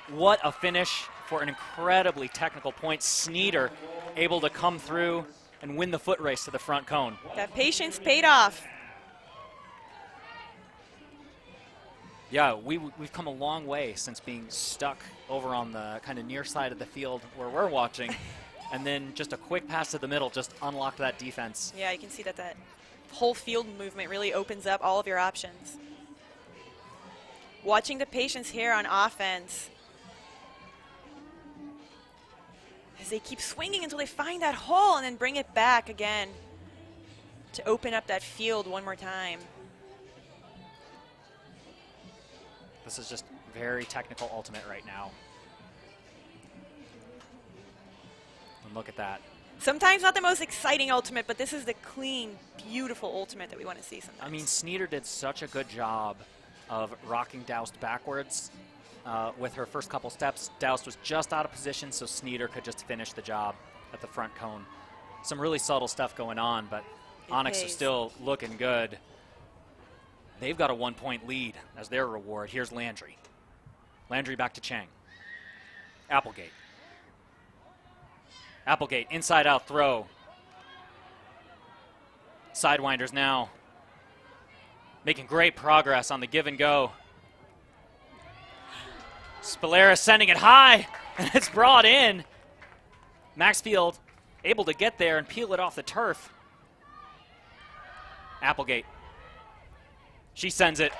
What a finish for an incredibly technical point. Sneeder able to come through and win the foot race to the front cone. That patience paid off. Yeah, we've come a long way since being stuck over on the kind of near side of the field where we're watching. And then just a quick pass to the middle just unlocked that defense. Yeah, you can see that that whole field movement really opens up all of your options. Watching the patience here on offense as they keep swinging until they find that hole and then bring it back again to open up that field one more time. This is just very technical ultimate right now. And look at that. Sometimes not the most exciting ultimate, but this is the clean, beautiful ultimate that we want to see sometimes. I mean, Sneeder did such a good job of rocking Doust backwards with her first couple steps. Doust was just out of position, so Sneeder could just finish the job at the front cone. Some really subtle stuff going on, but Onyx is still looking good. They've got a 1-point lead as their reward. Here's Landry. Landry back to Chang. Applegate. Applegate, inside out throw. Sidewinders now making great progress on the give and go. Spilera sending it high, and it's brought in. Maxfield able to get there and peel it off the turf. Applegate. She sends it.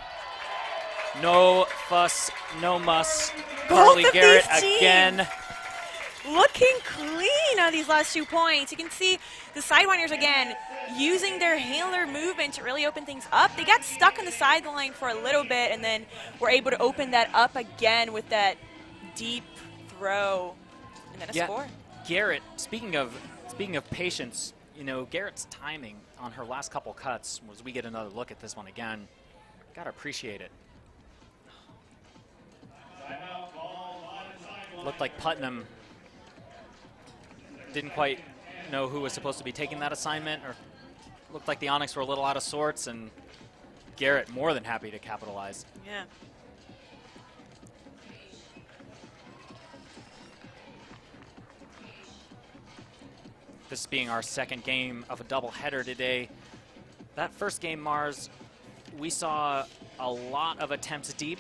No fuss, no muss. Carly Garrett again. Looking clean on these last 2 points. You can see the Sidewinders again using their handler movement to really open things up. They got stuck on the sideline for a little bit and then were able to open that up again with that deep throw and then a score. Garrett, speaking of patience, you know, Garrett's timing on her last couple cuts, as we get another look at this one again, gotta appreciate it. Looked like Putnam didn't quite know who was supposed to be taking that assignment, or looked like the Onyx were a little out of sorts, and Garrett more than happy to capitalize. Yeah. This being our second game of a doubleheader today. That first game, Mars, we saw a lot of attempts deep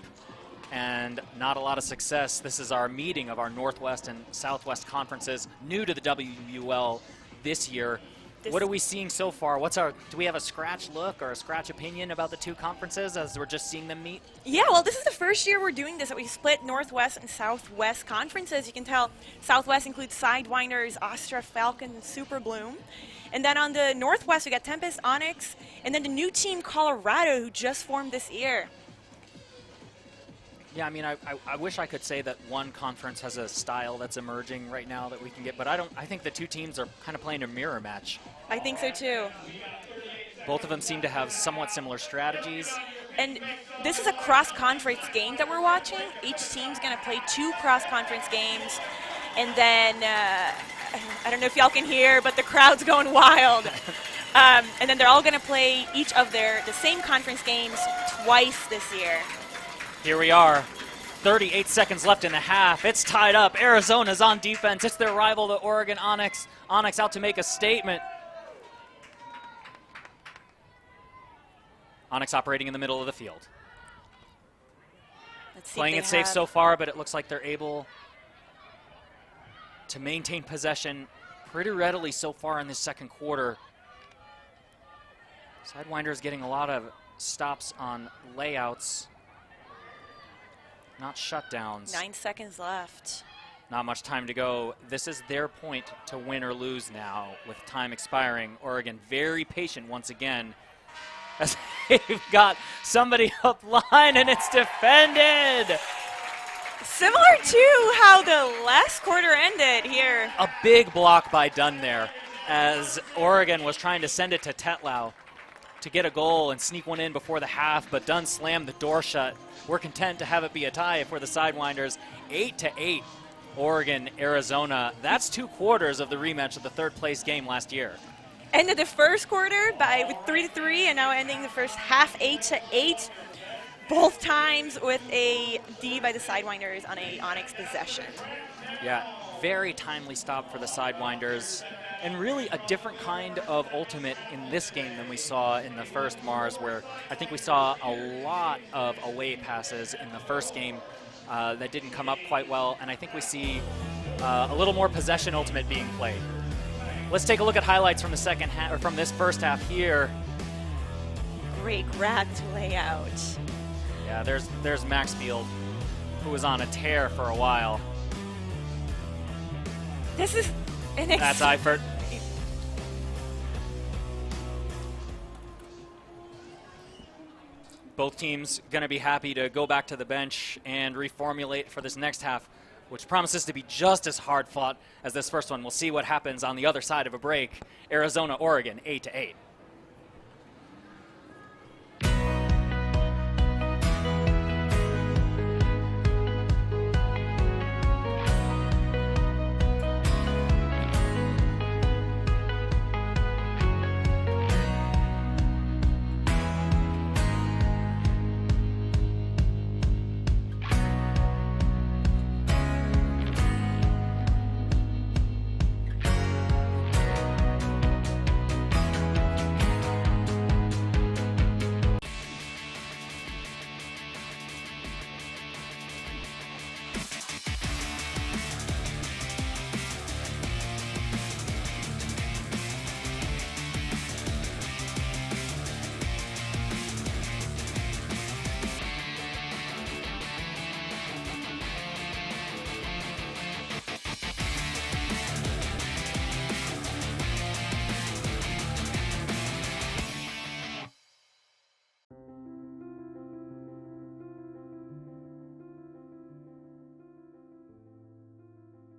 and not a lot of success. This is our meeting of our Northwest and Southwest conferences, new to the WUL this year. What are we seeing so far? Do we have a scratch look or a scratch opinion about the two conferences as we're just seeing them meet? Yeah, well, this is the first year we're doing this, that we split Northwest and Southwest conferences. You can tell Southwest includes Sidewinders, Astra, Falcon, and Super Bloom. And then on the Northwest, we got Tempest, Onyx, and then the new team Colorado, who just formed this year. Yeah, I mean, I wish I could say that one conference has a style that's emerging right now that we can get, but I think the two teams are kind of playing a mirror match. I think so too. Both of them seem to have somewhat similar strategies. And this is a cross-conference game that we're watching. Each team's going to play 2 cross-conference games. And then, I don't know if y'all can hear, but the crowd's going wild. And then they're all going to play each of the same conference games twice this year. Here we are, 38 seconds left in the half. It's tied up. Arizona's on defense. It's their rival, the Oregon Onyx. Onyx out to make a statement. Onyx operating in the middle of the field. Playing it safe so far, but it looks like they're able to maintain possession pretty readily so far in this second quarter. Sidewinders getting a lot of stops on layouts. not shutdowns. 9 seconds left. Not much time to go. This is their point to win or lose now with time expiring. Oregon very patient once again as they've got somebody up line and it's defended. Similar to how the last quarter ended here. A big block by Dunn there as Oregon was trying to send it to Tetlow to get a goal and sneak one in before the half, but Dunn slammed the door shut. We're content to have it be a tie for the Sidewinders. 8-8. Oregon, Arizona. That's 2 quarters of the rematch of the third place game last year. Ended the first quarter with 3-3, and now ending the first half 8-8. Both times with a D by the Sidewinders on a Onyx possession. Yeah, very timely stop for the Sidewinders, and really a different kind of ultimate in this game than we saw in the first Mars, where I think we saw a lot of away passes in the first game that didn't come up quite well, and I think we see a little more possession ultimate being played. Let's take a look at highlights from the second half, or from this first half here. Great grab to lay out. Yeah, there's Maxfield, who was on a tear for a while. This is an That's Eifert. Both teams going to be happy to go back to the bench and reformulate for this next half, which promises to be just as hard fought as this first one. We'll see what happens on the other side of a break. Arizona, Oregon, 8-8.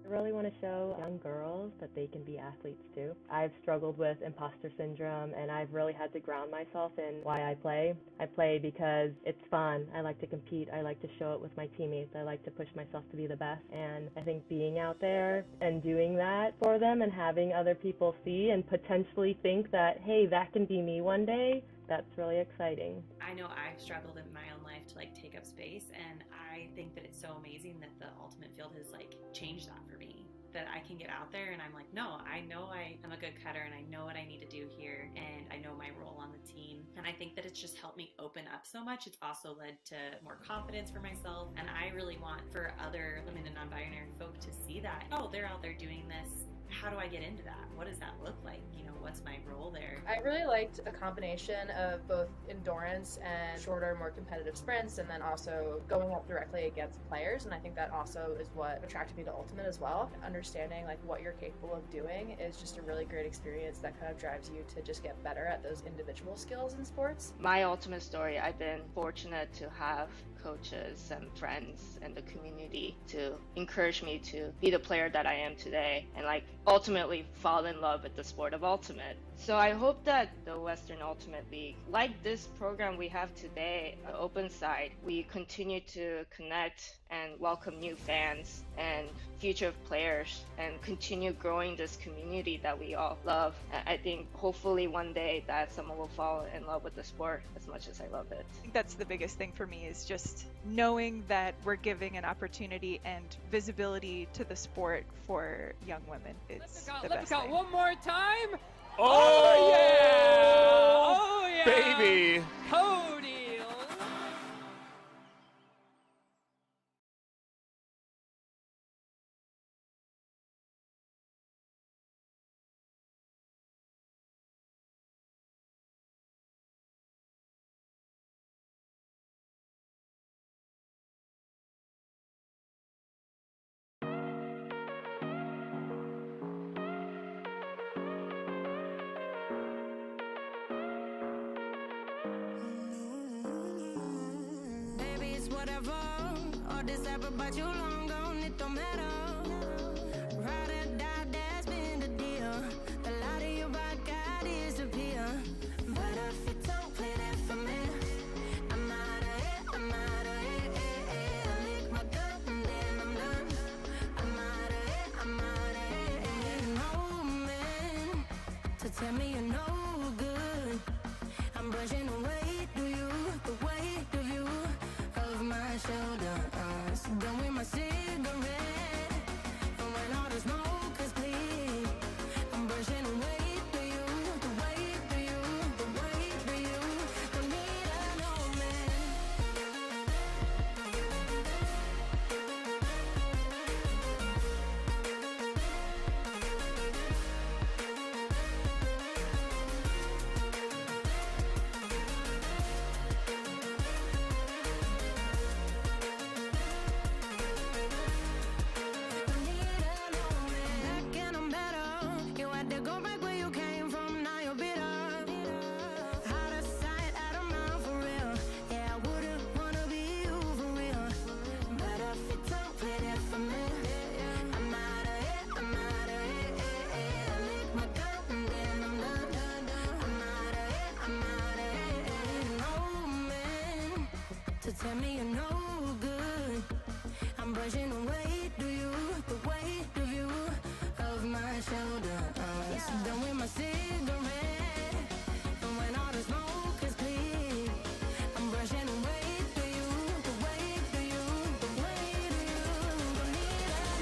I really want to show young girls that they can be athletes too. I've struggled with imposter syndrome, and I've really had to ground myself in why I play. I play because it's fun. I like to compete. I like to show it with my teammates. I like to push myself to be the best. And I think being out there and doing that for them and having other people see and potentially think that, hey, that can be me one day, that's really exciting. I know I've struggled in my own life to take up space, and I think that it's so amazing that the ultimate field has changed that for me. That I can get out there and I'm no, I know I am a good cutter and I know what I need to do here and I know my role on the team. And I think that it's just helped me open up so much. It's also led to more confidence for myself, and I really want for other women and non-binary folk to see that, oh, they're out there doing this. How do I get into that? What does that look like? What's my role there? I really liked a combination of both endurance and shorter, more competitive sprints, and then also going up directly against players. And I think that also is what attracted me to Ultimate as well. Understanding what you're capable of doing is just a really great experience that kind of drives you to just get better at those individual skills in sports. My Ultimate story, I've been fortunate to have coaches and friends and the community to encourage me to be the player that I am today and ultimately fall in love with the sport of Ultimate. So I hope that the Western Ultimate League, like this program we have today, Open Side, we continue to connect and welcome new fans and future players and continue growing this community that we all love. I think hopefully one day that someone will fall in love with the sport as much as I love it. I think that's the biggest thing for me, is just knowing that we're giving an opportunity and visibility to the sport for young women. It's the best thing. One more time. Oh, yeah! Oh, yeah! Baby! Cody! whatever. All this ever about you long gone, it don't matter. Ride or die, that's been the deal. The light of your rock got disappear. But if you don't play that for me, I'm out of it, I'm out of it. I lick my gun and then I'm done. I'm out of it, I'm out of it. And no man to tell me you're no good. I'm brushing away to you, the weight of you, of my shoulders. Done with my cigarette, and when all the smoke is clear, I'm brushing away to you, the weight of you, the weight of you. Don't need a no man. Tell me you're no good. I'm brushing away to you, the weight of you, of my shoulders. Done with my cigarette, and when all the smoke is clear, I'm brushing away to you, the weight of you, the weight of you. Don't need a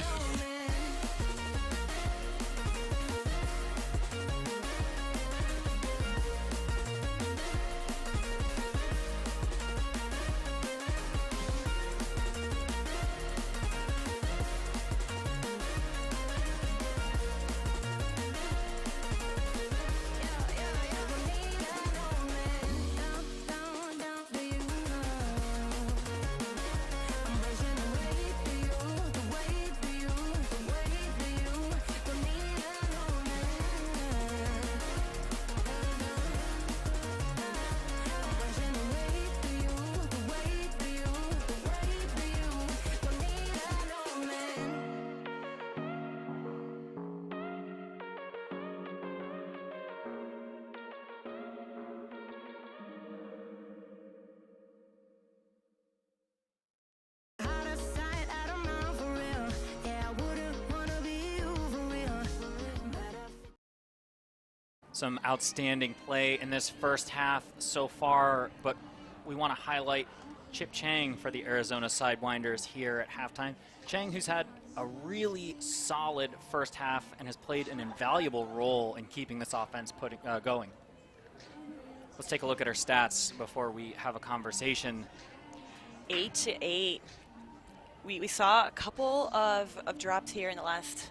no man. Some outstanding play in this first half so far, but we want to highlight Chip Chang for the Arizona Sidewinders here at halftime. Chang, who's had a really solid first half and has played an invaluable role in keeping this offense going. Let's take a look at her stats before we have a conversation. 8-8. We saw a couple of drops here in the last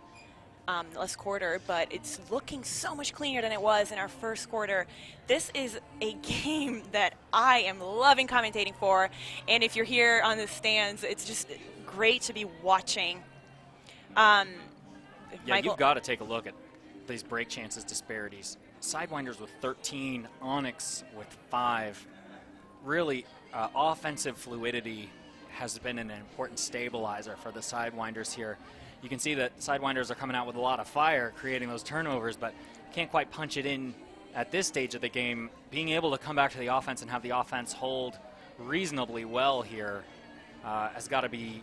quarter, but it's looking so much cleaner than it was in our first quarter. This is a game that I am loving commentating for, and if you're here on the stands, it's just great to be watching. Yeah, you've got to take a look at these break chances disparities. Sidewinders with 13, Onyx with 5. Really, offensive fluidity has been an important stabilizer for the Sidewinders here. You can see that Sidewinders are coming out with a lot of fire, creating those turnovers, but can't quite punch it in at this stage of the game. Being able to come back to the offense and have the offense hold reasonably well here has got to be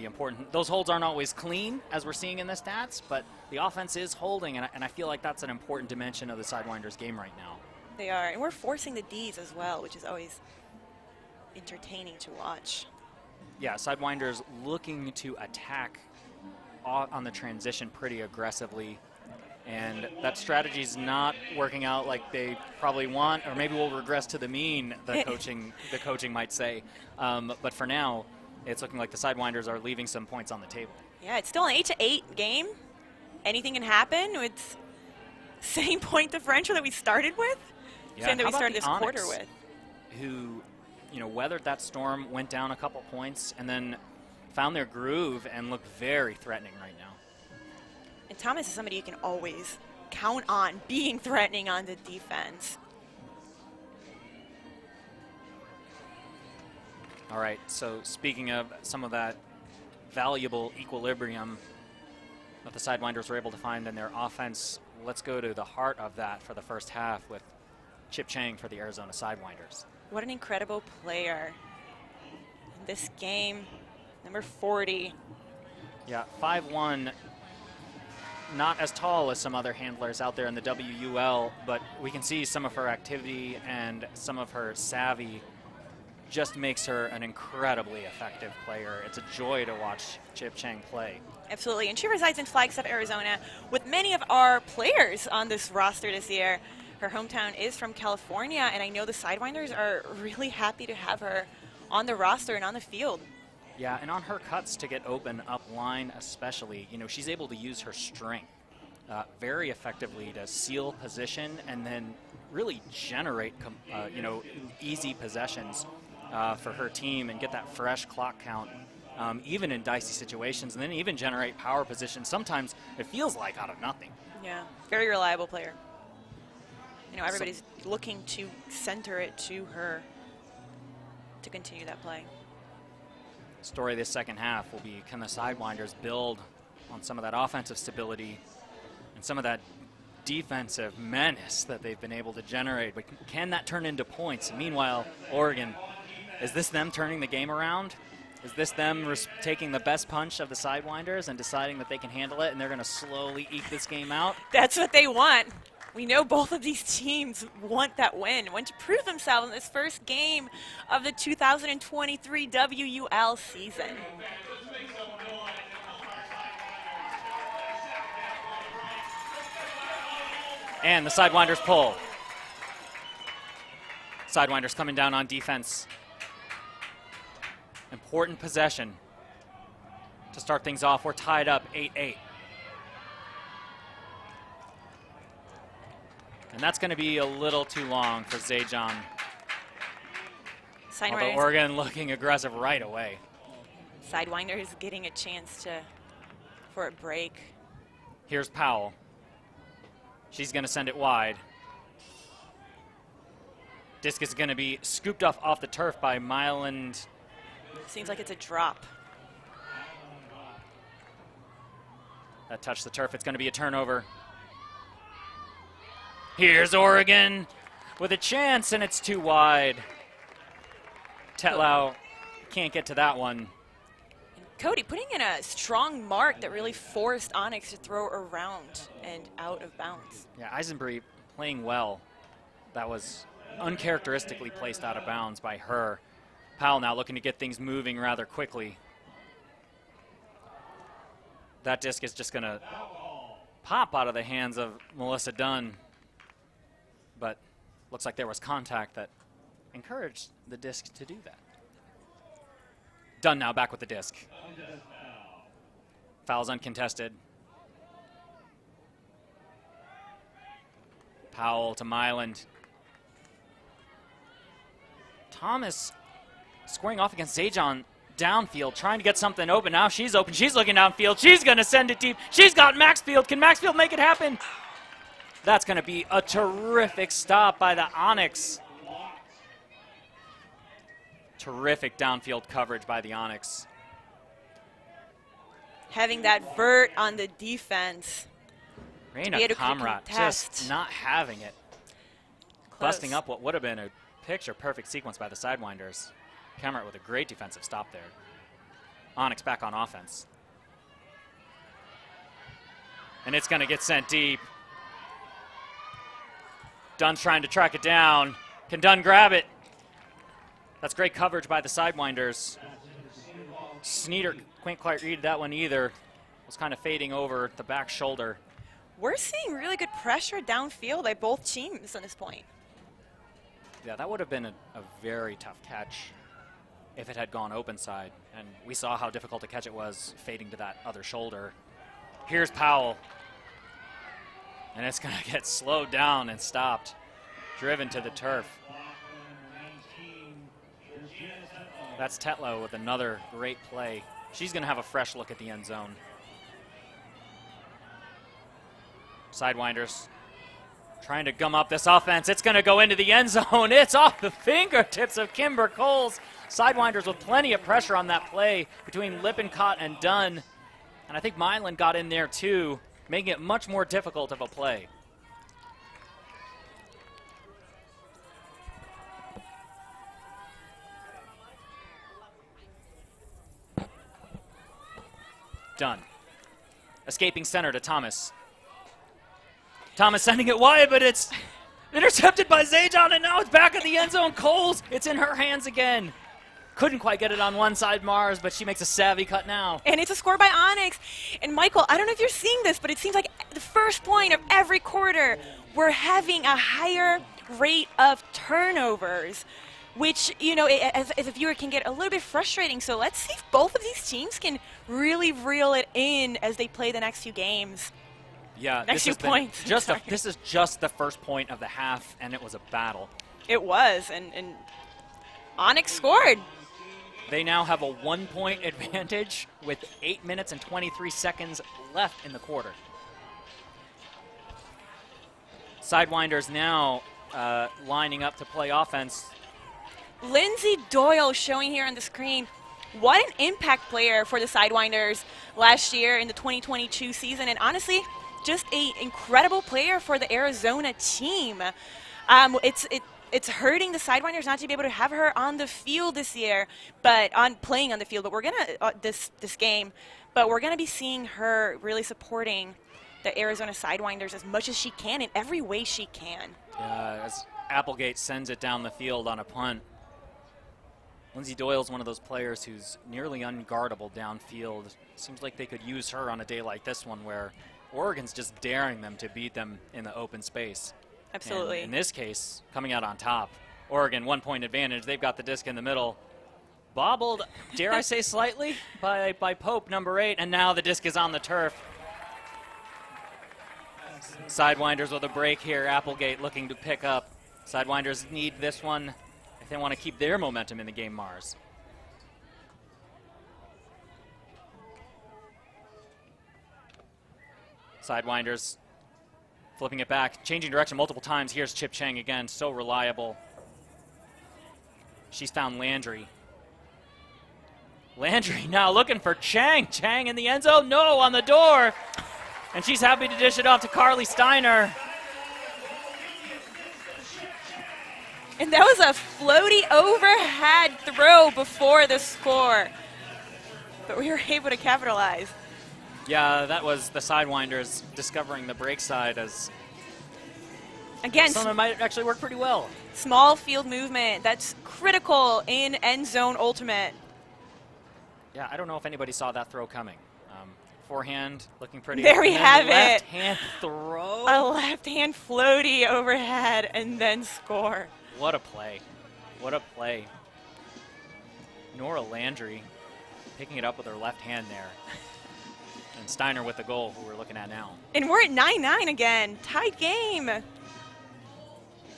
important. Those holds aren't always clean, as we're seeing in the stats, but the offense is holding, and I feel like that's an important dimension of the Sidewinders game right now. They are, and we're forcing the Ds as well, which is always entertaining to watch. Yeah, Sidewinders looking to attack on the transition pretty aggressively, and that strategy's not working out like they probably want, or maybe we'll regress to the mean, the coaching might say. But for now, it's looking like the Sidewinders are leaving some points on the table. Yeah, it's still an 8-8 game. Anything can happen. It's same point differential that we started with. Yeah, same that we started this Onyx, quarter with. Who, weathered that storm, went down a couple points, and then found their groove and looked very threatening right now. And Thomas is somebody you can always count on being threatening on the defense. All right, so speaking of some of that valuable equilibrium that the Sidewinders were able to find in their offense, let's go to the heart of that for the first half with Chip Chang for the Arizona Sidewinders. What an incredible player in this game, number 40. Yeah, 5'1", not as tall as some other handlers out there in the WUL, but we can see some of her activity and some of her savvy just makes her an incredibly effective player. It's a joy to watch Chip Chang play. Absolutely, and she resides in Flagstaff, Arizona, with many of our players on this roster this year. Her hometown is from California, and I know the Sidewinders are really happy to have her on the roster and on the field. Yeah, and on her cuts to get open up line especially, you know, she's able to use her strength very effectively to seal position and then really generate, you know, easy possessions for her team and get that fresh clock count, even in dicey situations, and then even generate power positions. Sometimes it feels like out of nothing. Yeah, very reliable player. You know, everybody's looking to center it to her to continue that play. Story this second half will be, can the Sidewinders build on some of that offensive stability and some of that defensive menace that they've been able to generate? But can that turn into points? Meanwhile, Oregon, is this them turning the game around? Is this them taking the best punch of the Sidewinders and deciding that they can handle it and they're going to slowly eke this game out? That's what they want. We know both of these teams want that win, want to prove themselves in this first game of the 2023 WUL season. And the Sidewinders pull. Sidewinders coming down on defense. Important possession to start things off. We're tied up 8-8. And that's going to be a little too long for Zajon. Although Oregon looking aggressive right away. Sidewinders getting a chance for a break. Here's Powell. She's going to send it wide. Disc is going to be scooped off the turf by Myland. Seems like it's a drop. That touched the turf. It's going to be a turnover. Here's Oregon with a chance, and it's too wide. Tetlow can't get to that one. Cody putting in a strong mark that really forced Onyx to throw around and out of bounds. Yeah, Eisenbury playing well. That was uncharacteristically placed out of bounds by her. Powell now looking to get things moving rather quickly. That disc is just going to pop out of the hands of Melissa Dunn. But looks like there was contact that encouraged the disc to do that. Dunn now back with the disc. Foul's uncontested. Powell to Myland. Thomas squaring off against Zajon downfield, trying to get something open. Now she's open. She's looking downfield. She's going to send it deep. She's got Maxfield. Can Maxfield make it happen? That's going to be a terrific stop by the Onyx. Terrific downfield coverage by the Onyx. Having that vert on the defense. Reina Kamrat just not having it. Close. Busting up what would have been a picture-perfect sequence by the Sidewinders. Kamrat with a great defensive stop there. Onyx back on offense. And it's going to get sent deep. Dunn's trying to track it down. Can Dunn grab it? That's great coverage by the Sidewinders. Sneeder can't quite read that one either. Was kind of fading over the back shoulder. We're seeing really good pressure downfield by both teams at this point. Yeah, that would have been a very tough catch if it had gone open side. And we saw how difficult a catch it was fading to that other shoulder. Here's Powell. And it's going to get slowed down and stopped. Driven to the turf. That's Tetlow with another great play. She's going to have a fresh look at the end zone. Sidewinders Trying to gum up this offense. It's going to go into the end zone. It's off the fingertips of Kimber Coles. Sidewinders with plenty of pressure on that play between Lippincott and Dunn. And I think Milan got in there too, making it much more difficult of a play. Dunn. Escaping center to Thomas. Thomas sending it wide, but it's intercepted by Zajon, and now it's back at the end zone. Coles, it's in her hands again. Couldn't quite get it on one side, Mars, but she makes a savvy cut now. And it's a score by Onyx. And Michael, I don't know if you're seeing this, but it seems like the first point of every quarter, we're having a higher rate of turnovers, which, you know, as a viewer can get a little bit frustrating. So let's see if both of these teams can really reel it in as they play the next few games. Yeah, next few points. This is just the first point of the half, and it was a battle. It was, and Onyx scored. They now have a 1-point advantage with 8 minutes and 23 seconds left in the quarter. Sidewinders now lining up to play offense. Lindsay Doyle showing here on the screen. What an impact player for the Sidewinders last year in the 2022 season, and honestly, just an incredible player for the Arizona team. It's hurting the Sidewinders not to be able to have her on the field this year, but playing on the field. But we're gonna this game, but we're gonna be seeing her really supporting the Arizona Sidewinders as much as she can in every way she can. As Applegate sends it down the field on a punt. Lindsay Doyle's one of those players who's nearly unguardable downfield. Seems like they could use her on a day like this one where Oregon's just daring them to beat them in the open space. Absolutely. And in this case, coming out on top, Oregon 1-point advantage. They've got the disc in the middle. Bobbled, dare I say slightly, by Pope, number 8, and now the disc is on the turf. Sidewinders with a break here. Applegate looking to pick up. Sidewinders need this one if they want to keep their momentum in the game, Mars. Sidewinders flipping it back, changing direction multiple times. Here's Chip Chang again, so reliable. She's found Landry. Landry now looking for Chang. Chang in the end zone, no, on the door. And she's happy to dish it off to Carly Steiner. And that was a floaty overhead throw before the score. But we were able to capitalize. Yeah, that was the Sidewinders discovering the break side as again, something that might actually work pretty well. Small field movement, that's critical in end zone ultimate. Yeah, I don't know if anybody saw that throw coming. Forehand looking pretty. There we have it. Left hand throw. A left hand floaty overhead and then score. What a play. What a play. Nora Landry picking it up with her left hand there. And Steiner with the goal, who we're looking at now. And we're at 9-9 again. Tied game.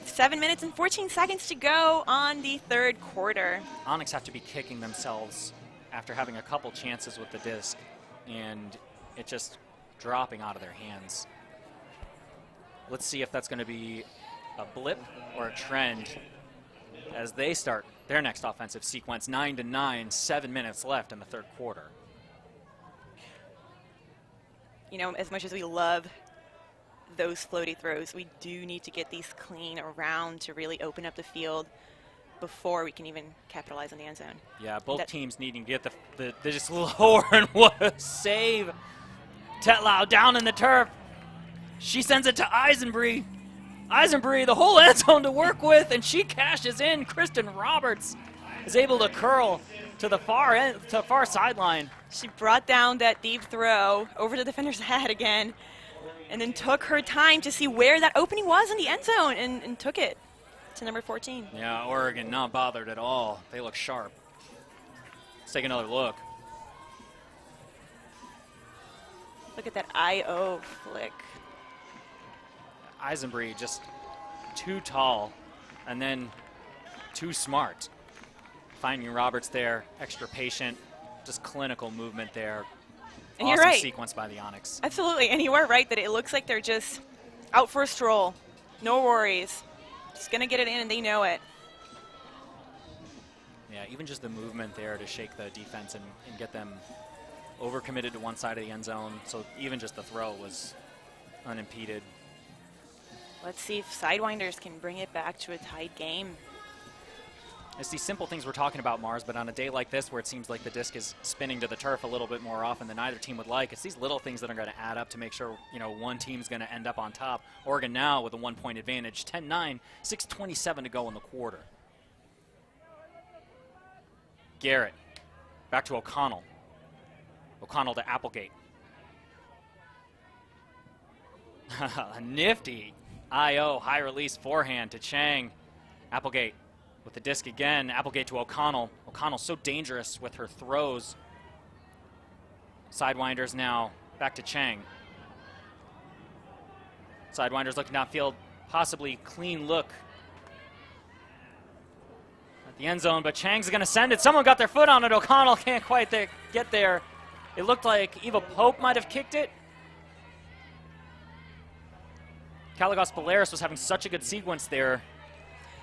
7 minutes and 14 seconds to go on the third quarter. Onyx have to be kicking themselves after having a couple chances with the disc and it just dropping out of their hands. Let's see if that's going to be a blip or a trend as they start their next offensive sequence. 9-9, 7 minutes left in the third quarter. You know, as much as we love those floaty throws, we do need to get these clean around to really open up the field before we can even capitalize on the end zone. Yeah, both teams needing to get the just lower, and what a save. Tetlau down in the turf. She sends it to Eisenbree. Eisenbree, the whole end zone to work with, and she cashes in. Kristen Roberts is able to curl to the far end, to far sideline. She brought down that deep throw over the defender's head again, and then took her time to see where that opening was in the end zone, and took it to number 14. Yeah, Oregon not bothered at all. They look sharp. Let's take another look. Look at that I.O. flick. Eisenbree just too tall and then too smart. Finding Roberts there, extra patient, just clinical movement there. And awesome you're right. Sequence by the Onyx. Absolutely, and you are right that it looks like they're just out for a stroll. No worries. Just going to get it in, and they know it. Yeah, even just the movement there to shake the defense and get them overcommitted to one side of the end zone. So even just the throw was unimpeded. Let's see if Sidewinders can bring it back to a tight game. It's these simple things we're talking about, Mars, but on a day like this where it seems like the disc is spinning to the turf a little bit more often than either team would like, it's these little things that are going to add up to make sure, you know, one team's going to end up on top. Oregon now with a 1-point advantage, 10-9, 6:27 to go in the quarter. Garrett, back to O'Connell. O'Connell to Applegate. A nifty I.O. high release forehand to Chang. Applegate with the disc again. Applegate to O'Connell. O'Connell so dangerous with her throws. Sidewinders now back to Chang. Sidewinders looking downfield, possibly clean look at the end zone, but Chang's going to send it. Someone got their foot on it. O'Connell can't quite get there. It looked like Eva Pope might have kicked it. Caligos Polaris was having such a good sequence there.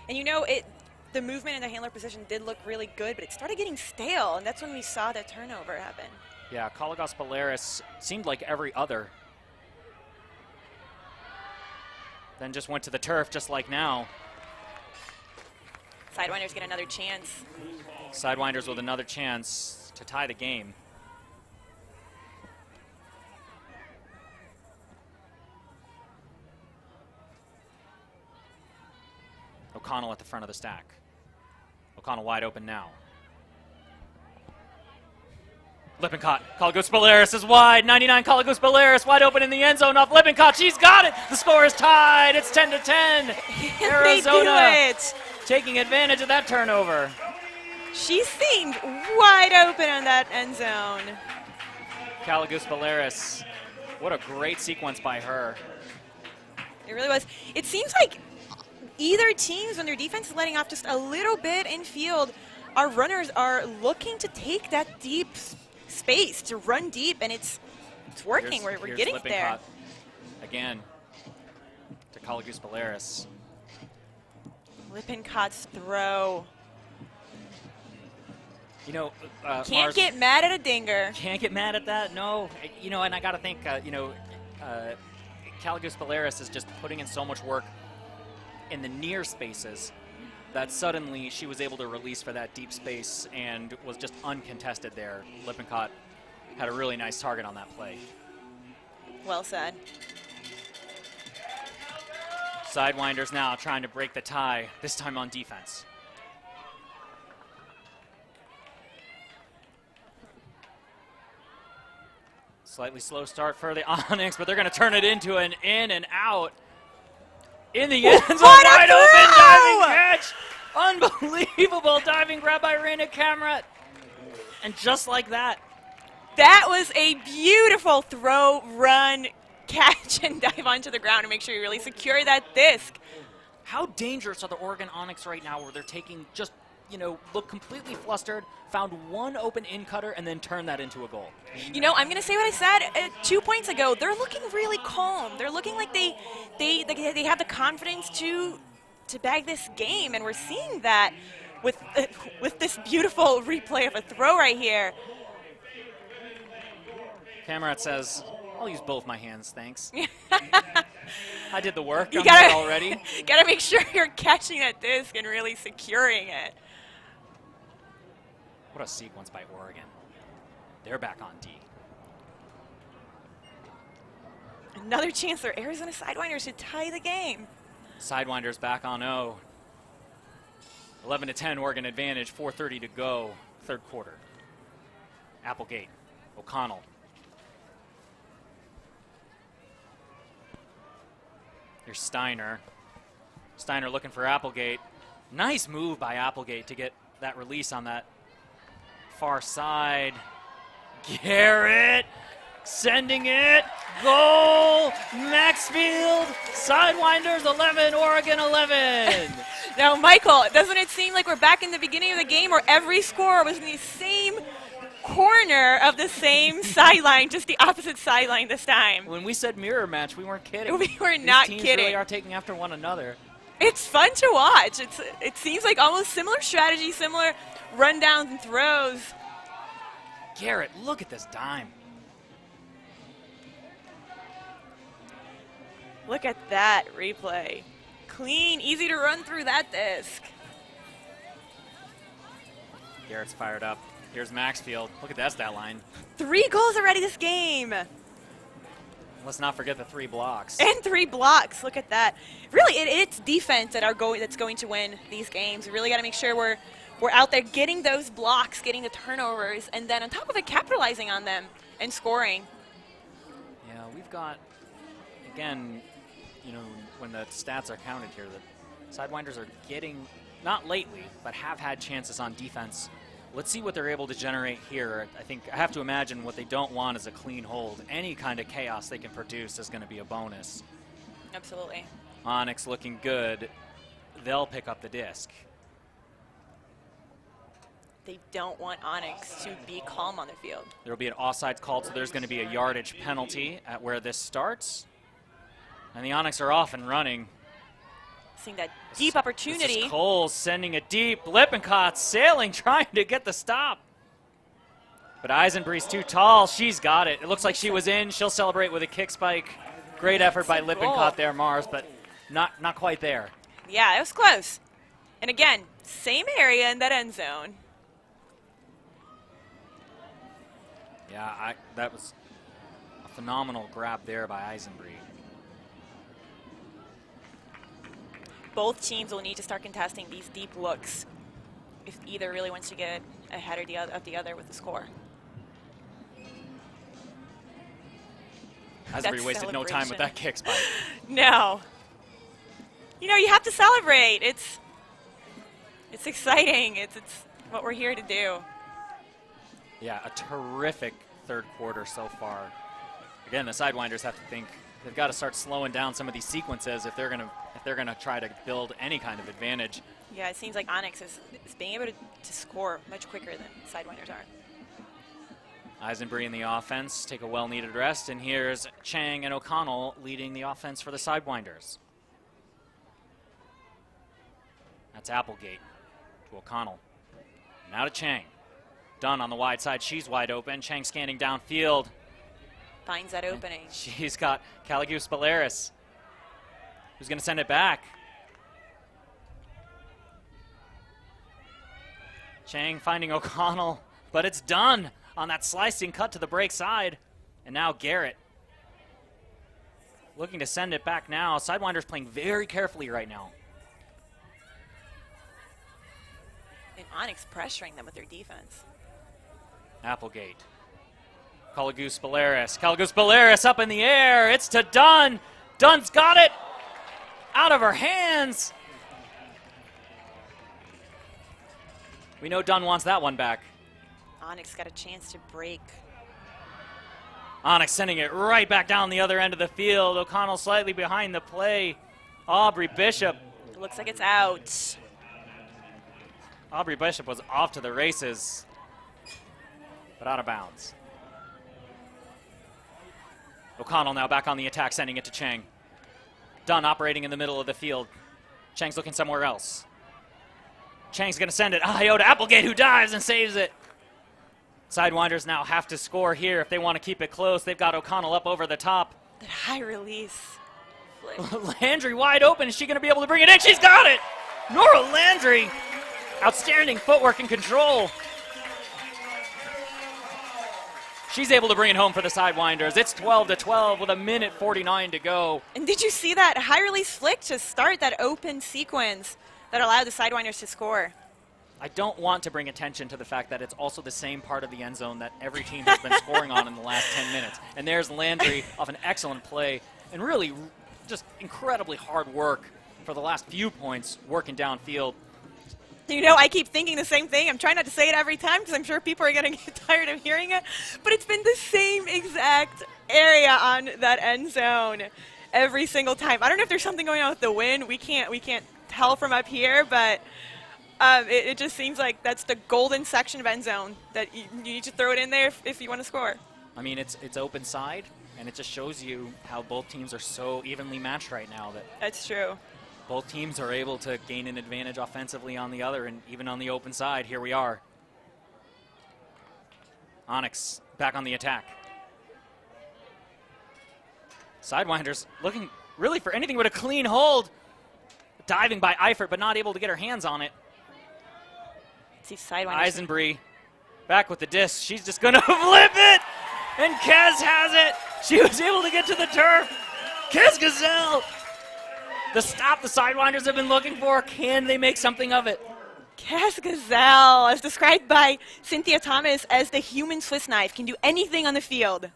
And you know, the movement in the handler position did look really good, but it started getting stale, and that's when we saw that turnover happen. Yeah, Caligos Polaris seemed like every other. Then just went to the turf just like now. Sidewinders get another chance. Sidewinders with another chance to tie the game. O'Connell at the front of the stack. O'Connell wide open now. Lippincott, Caligos Polaris is wide. 99 Caligos Polaris wide open in the end zone off Lippincott. She's got it. The score is tied. It's 10-10. Arizona taking advantage of that turnover. She seemed wide open on that end zone. Caligos Polaris, what a great sequence by her. It really was. It seems like either teams, when their defense is letting off just a little bit in field, our runners are looking to take that deep space, to run deep, and it's working. We're getting it there. Again, to Caligos Polaris. Lippincott's throw. You know, can't Mars, get mad at a dinger. Can't get mad at that, no. You know, and I got to think, Caligos Polaris is just putting in so much work in the near spaces that suddenly she was able to release for that deep space and was just uncontested there. Lippincott had a really nice target on that play. Well said. Sidewinders now trying to break the tie, this time on defense. Slightly slow start for the Onyx, but they're going to turn it into an in and out. In the end zone, wide open diving catch. Unbelievable diving grab by Raina Kamrat. And just like that. That was a beautiful throw, run, catch, and dive onto the ground to make sure you really secure that disc. How dangerous are the Oregon Onyx right now where they're taking just, look completely flustered, found one open in cutter, and then turn that into a goal? You know, I'm going to say what I said 2 points ago. They're looking really calm. They're looking like they have the confidence to bag this game, and we're seeing that with this beautiful replay of a throw right here. Kamrat says, I'll use both my hands, thanks. I did the work. You I'm here already. Gotta make sure you're catching that disc and really securing it. What a sequence by Oregon. They're back on D. Another chance for Arizona Sidewinders to tie the game. Sidewinders back on O. 11-10 Oregon advantage, 4:30 to go, third quarter. Applegate, O'Connell. Here's Steiner. Steiner looking for Applegate. Nice move by Applegate to get that release on that far side. Garrett sending it. Goal. Maxfield. Sidewinders 11, Oregon 11. Now, Michael, doesn't it seem like we're back in the beginning of the game where every score was in the same corner of the same sideline, just the opposite sideline this time. When we said mirror match, we weren't kidding. We were These not teams kidding. really are taking after one another. It's fun to watch. It seems like almost similar strategy, similar rundowns and throws. Garrett, look at this dime. Look at that replay. Clean, easy to run through that disc. Garrett's fired up. Here's Maxfield. Look at that stat line. 3 goals already this game. Let's not forget the 3 blocks. And 3 blocks. Look at that. Really, it's defense that's going to win these games. We really got to make sure we're out there getting those blocks, getting the turnovers, and then on top of it, capitalizing on them and scoring. Yeah, we've got, again, you know, when the stats are counted here, the Sidewinders are getting, not lately, but have had chances on defense. Let's see what they're able to generate here. I have to imagine what they don't want is a clean hold. Any kind of chaos they can produce is going to be a bonus. Absolutely. Onyx looking good. They'll pick up the disc. They don't want Onyx to be calm on the field. There will be an offsides call, so there's going to be a yardage penalty at where this starts. And the Onyx are off and running. Seeing that deep opportunity. This is Cole sending it deep. Lippincott sailing, trying to get the stop. But Eisenbree's too tall. She's got it. It looks like she was in. She'll celebrate with a kick spike. Great effort by Lippincott there, Mars, but not quite there. Yeah, it was close. And again, same area in that end zone. Yeah, that was a phenomenal grab there by Eisenbree. Both teams will need to start contesting these deep looks if either really wants to get ahead of the other with the score. Eisenbree wasted no time with that kick spike. No. You know, you have to celebrate. It's exciting. It's what we're here to do. Yeah, a terrific third quarter so far. Again, the Sidewinders have to think they've got to start slowing down some of these sequences if they're gonna try to build any kind of advantage. Yeah, it seems like Onyx is being able to score much quicker than Sidewinders are. Eisenbree in the offense take a well-needed rest, and here's Chang and O'Connell leading the offense for the Sidewinders. That's Applegate to O'Connell. Now to Chang. Dunn on the wide side. She's wide open. Chang scanning downfield. Finds that opening. She's got Caligus Balearis, who's going to send it back. Chang finding O'Connell, but it's done on that slicing cut to the break side. And now Garrett looking to send it back now. Sidewinders playing very carefully right now. And Onyx pressuring them with their defense. Applegate. Caligus Balearis. Caligus Balearis up in the air. It's to Dunn. Dunn's got it. Out of her hands. We know Dunn wants that one back. Onyx got a chance to break. Onyx sending it right back down the other end of the field. O'Connell slightly behind the play. Aubrey Bishop. It looks like it's out. Aubrey Bishop was off to the races, but out of bounds. O'Connell now back on the attack, sending it to Chang. Dunn operating in the middle of the field. Chang's looking somewhere else. Chang's going to send it. To Applegate, who dives and saves it. Sidewinders now have to score here if they want to keep it close. They've got O'Connell up over the top. That high release. Landry wide open. Is she going to be able to bring it in? She's got it! Nora Landry. Outstanding footwork and control. She's able to bring it home for the Sidewinders. It's 12-12 with 1:49 to go. And did you see that high release flick to start that open sequence that allowed the Sidewinders to score? I don't want to bring attention to the fact that it's also the same part of the end zone that every team has been scoring on in the last 10 minutes. And there's Landry off an excellent play and really just incredibly hard work for the last few points working downfield. You know, I keep thinking the same thing. I'm trying not to say it every time because I'm sure people are going to get tired of hearing it. But it's been the same exact area on that end zone every single time. I don't know if there's something going on with the wind. We can't tell from up here, but It just seems like that's the golden section of end zone that you need to throw it in there if you want to score. I mean, it's open side, and it just shows you how both teams are so evenly matched right now that That's true. both teams are able to gain an advantage offensively on the other, and even on the open side, here we are. Onyx back on the attack. Sidewinders looking really for anything but a clean hold. Diving by Eifert, but not able to get her hands on it. Let's see Sidewinders. Eisenbree back with the disc. She's just going to flip it, and Kez has it. She was able to get to the turf. Kez Gazelle, the stop the Sidewinders have been looking for. Can they make something of it? Cass Gazelle, as described by Cynthia Thomas as the human Swiss knife, can do anything on the field.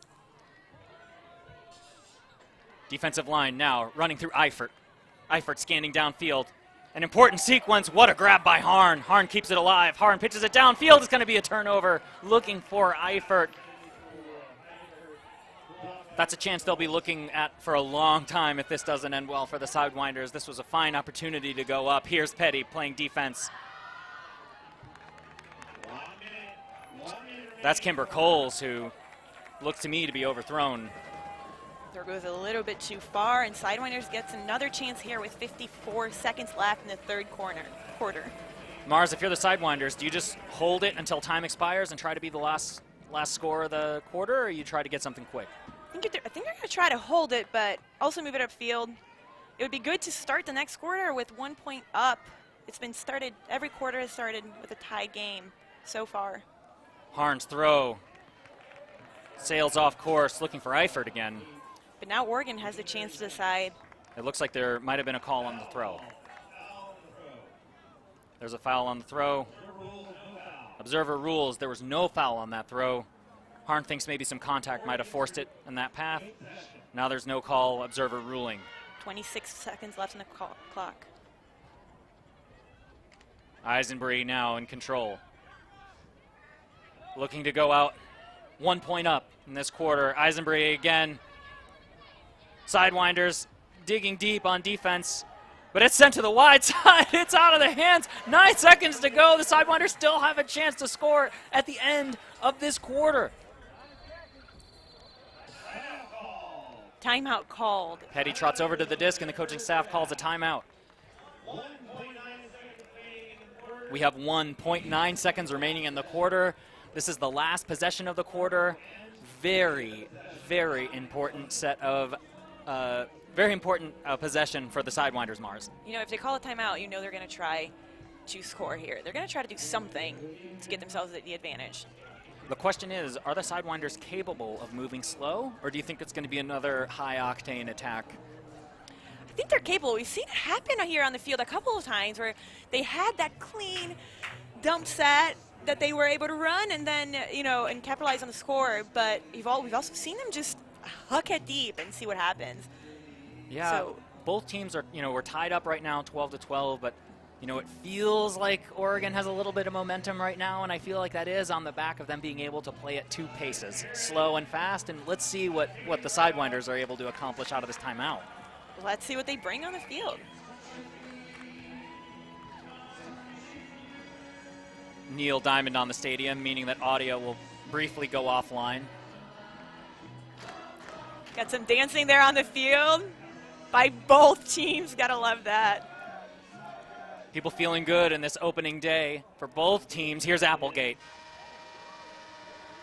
Defensive line now running through Eifert. Eifert scanning downfield. An important sequence. What a grab by Harn. Harn keeps it alive. Harn pitches it downfield. It's going to be a turnover. Looking for Eifert. That's a chance they'll be looking at for a long time if this doesn't end well for the Sidewinders. This was a fine opportunity to go up. Here's Petty playing defense. That's Kimber Coles, who looks to me to be overthrown. There goes a little bit too far, and Sidewinders gets another chance here with 54 seconds left in the third quarter. Mars, if you're the Sidewinders, do you just hold it until time expires and try to be the last score of the quarter, or you try to get something quick? I think they're going to try to hold it, but also move it upfield. It would be good to start the next quarter with 1 point up. It's been started, every quarter has started with a tie game so far. Harn's throw sails off course, looking for Eifert again. But now Oregon has a chance to decide. It looks like there might have been a call on the throw. There's a foul on the throw. Observer rules there was no foul on that throw. Harn thinks maybe some contact might have forced it in that path. Now there's no call, observer ruling. 26 seconds left in the clock. Eisenbree now in control. Looking to go out 1 point up in this quarter. Eisenbree again. Sidewinders digging deep on defense, but it's sent to the wide side. It's out of the hands. 9 seconds to go. The Sidewinders still have a chance to score at the end of this quarter. Timeout called. Petty trots over to the disc, and the coaching staff calls a timeout. We have 1.9 seconds remaining in the quarter. This is the last possession of the quarter. Very, very important set of possession for the Sidewinders, Mars. You know, if they call a timeout, you know they're going to try to score here. They're going to try to do something to get themselves the advantage. The question is, are the Sidewinders capable of moving slow, or do you think it's going to be another high-octane attack? I think they're capable. We've seen it happen here on the field a couple of times where they had that clean dump set that they were able to run and then, you know, and capitalize on the score. But we've also seen them just huck it deep and see what happens. Yeah, so, both teams are, we're tied up right now 12-12, but, it feels like Oregon has a little bit of momentum right now, and I feel like that is on the back of them being able to play at 2 paces, slow and fast, and let's see what the Sidewinders are able to accomplish out of this timeout. Let's see what they bring on the field. Neil Diamond on the stadium, meaning that audio will briefly go offline. Got some dancing there on the field by both teams. Gotta love that. People feeling good in this opening day for both teams. Here's Applegate.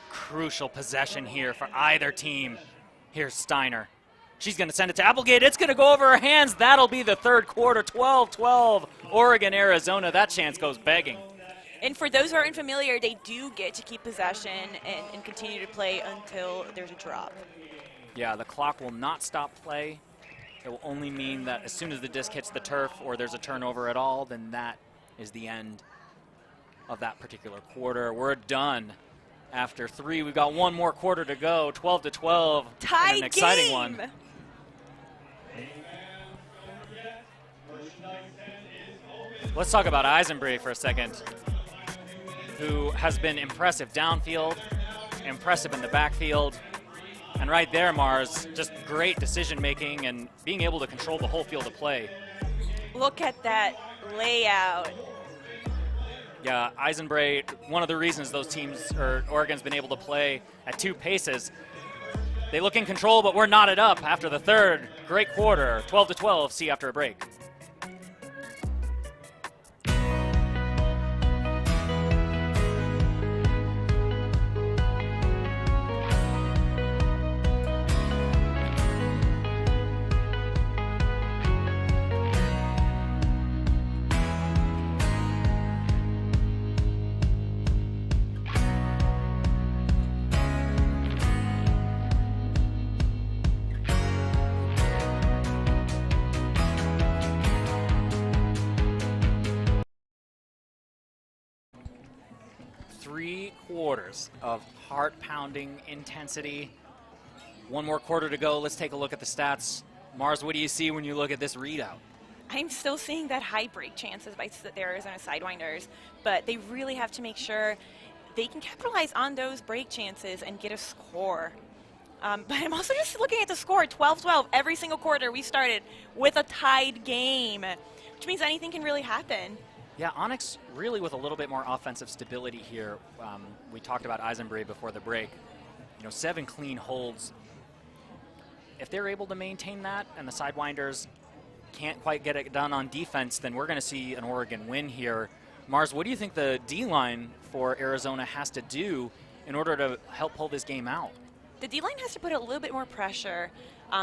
Crucial possession here for either team. Here's Steiner. She's going to send it to Applegate. It's going to go over her hands. That'll be the third quarter. 12-12. Oregon, Arizona. That chance goes begging. And for those who are unfamiliar, they do get to keep possession and continue to play until there's a drop. Yeah, the clock will not stop play. It will only mean that as soon as the disc hits the turf or there's a turnover at all, then that is the end of that particular quarter. We're done after 3. We've got 1 more quarter to go. 12-12. Tie an exciting game. One. Let's talk about Eisenbree for a second, who has been impressive downfield, impressive in the backfield. And right there, Mars, just great decision-making and being able to control the whole field of play. Look at that layout. Yeah, Eisenbray, one of the reasons those teams, or Oregon's been able to play at 2 paces. They look in control, but we're knotted up after the third. Great quarter, 12-12, see after a break. Quarters of heart-pounding intensity. One more quarter to go. Let's take a look at the stats. Mars, what do you see when you look at this readout? I'm still seeing that high break chances by the Arizona Sidewinders, but they really have to make sure they can capitalize on those break chances and get a score. But I'm also just looking at the score, 12-12. Every single quarter we started with a tied game, which means anything can really happen. Yeah, Onyx really with a little bit more offensive stability here. We talked about Eisenbray before the break. 7 clean holds. If they're able to maintain that and the Sidewinders can't quite get it done on defense, then we're going to see an Oregon win here. Mars, what do you think the D-line for Arizona has to do in order to help pull this game out? The D-line has to put a little bit more pressure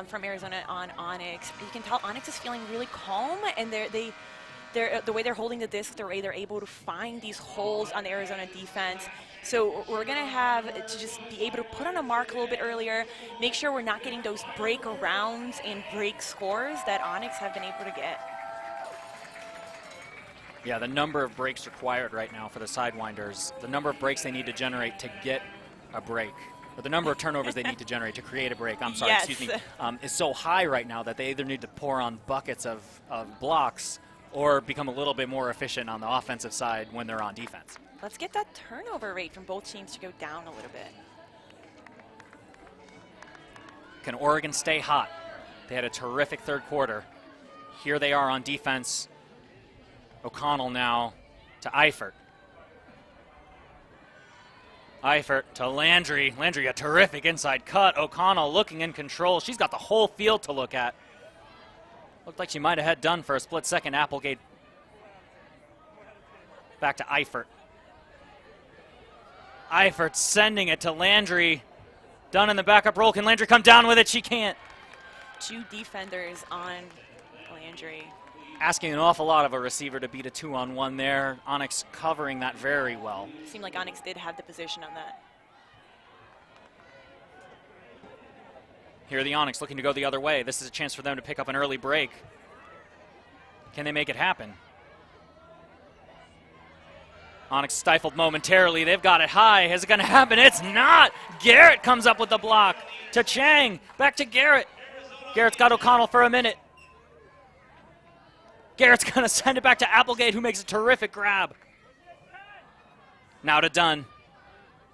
from Arizona on Onyx. You can tell Onyx is feeling really calm, and the way they're holding the disc, the way they're able to find these holes on the Arizona defense. So we're going to have to just be able to put on a mark a little bit earlier, make sure we're not getting those break rounds and break scores that Onyx have been able to get. Yeah, the number of breaks required right now for the Sidewinders, the number of breaks they need to generate to get a break, or the number of turnovers they need to generate to create a break, Yes. excuse me, is so high right now that they either need to pour on buckets of blocks or become a little bit more efficient on the offensive side when they're on defense. Let's get that turnover rate from both teams to go down a little bit. Can Oregon stay hot? They had a terrific third quarter. Here they are on defense. O'Connell now to Eifert. Eifert to Landry. Landry, a terrific inside cut. O'Connell looking in control. She's got the whole field to look at. Looked like she might have had done for a split second. Applegate back to Eifert. Eifert sending it to Landry. Done in the backup role. Can Landry come down with it? She can't. 2 defenders on Landry. Asking an awful lot of a receiver to beat a 2-on-1 there. Onyx covering that very well. Seemed like Onyx did have the position on that. Here the Onyx looking to go the other way. This is a chance for them to pick up an early break. Can they make it happen? Onyx stifled momentarily. They've got it high. Is it going to happen? It's not. Garrett comes up with the block to Chang. Back to Garrett. Garrett's got O'Connell for a minute. Garrett's going to send it back to Applegate, who makes a terrific grab. Now to Dunn.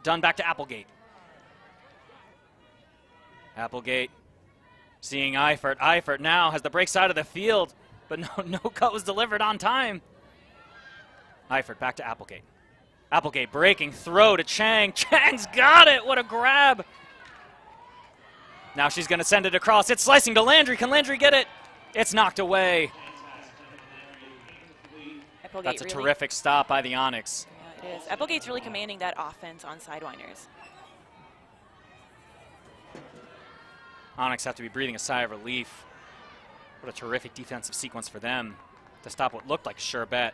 Dunn back to Applegate. Applegate seeing Eifert. Eifert now has the break side of the field, but no cut was delivered on time. Eifert back to Applegate. Applegate breaking throw to Chang. Chang's got it. What a grab. Now she's going to send it across. It's slicing to Landry. Can Landry get it? It's knocked away. Applegate That's a really, terrific stop by the Onyx. Yeah, it is. Applegate's really commanding that offense on Sidewinders. Onyx have to be breathing a sigh of relief. What a terrific defensive sequence for them to stop what looked like a sure bet.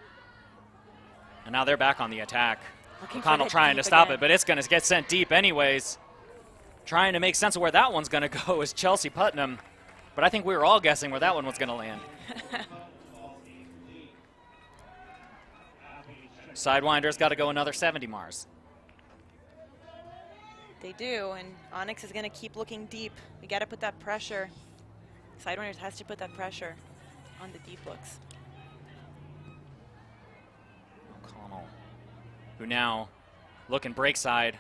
And now they're back on the attack. O'Connell trying to stop it, but it's going to get sent deep anyways. Trying to make sense of where that one's going to go is Chelsea Putnam. But I think we were all guessing where that one was going to land. Sidewinders got to go another 70, Mars. They do, and Onyx is going to keep looking deep. We got to put that pressure. Sidewinders has to put that pressure on the deep looks. O'Connell, who now looking break side.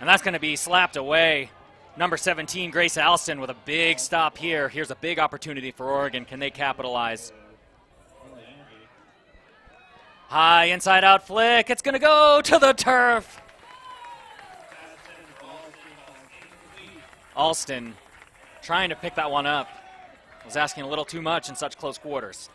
And that's going to be slapped away. Number 17, Grace Alston with a big stop here. Here's a big opportunity for Oregon. Can they capitalize? High inside out flick. It's going to go to the turf. Alston trying to pick that one up. Was asking a little too much in such close quarters.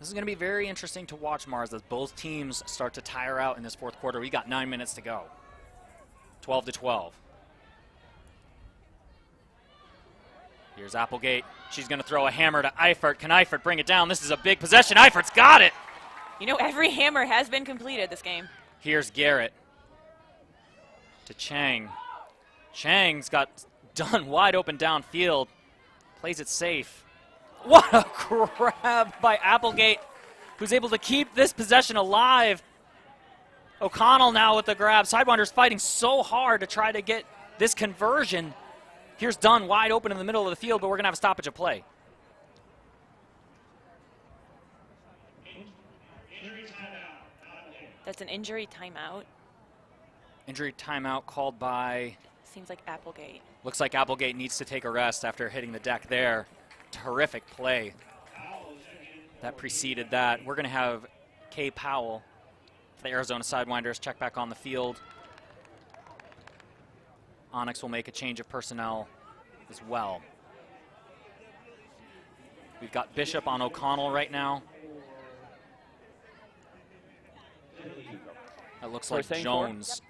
This is going to be very interesting to watch, Mars, as both teams start to tire out in this fourth quarter. We got 9 minutes to go. 12-12. Here's Applegate. She's going to throw a hammer to Eifert. Can Eifert bring it down? This is a big possession. Eifert's got it. You know, every hammer has been completed this game. Here's Garrett to Chang. Chang's got done wide open downfield. Plays it safe. What a grab by Applegate, who's able to keep this possession alive. O'Connell now with the grab. Sidewinders fighting so hard to try to get this conversion. Here's Dunn wide open in the middle of the field, but we're going to have a stoppage of play. That's an injury timeout. Injury timeout called by... Seems like Applegate. Looks like Applegate needs to take a rest after hitting the deck there. Terrific play that preceded that. We're going to have Kay Powell for the Arizona Sidewinders check back on the field. Onyx will make a change of personnel as well. We've got Bishop on O'Connell right now. That looks like Jones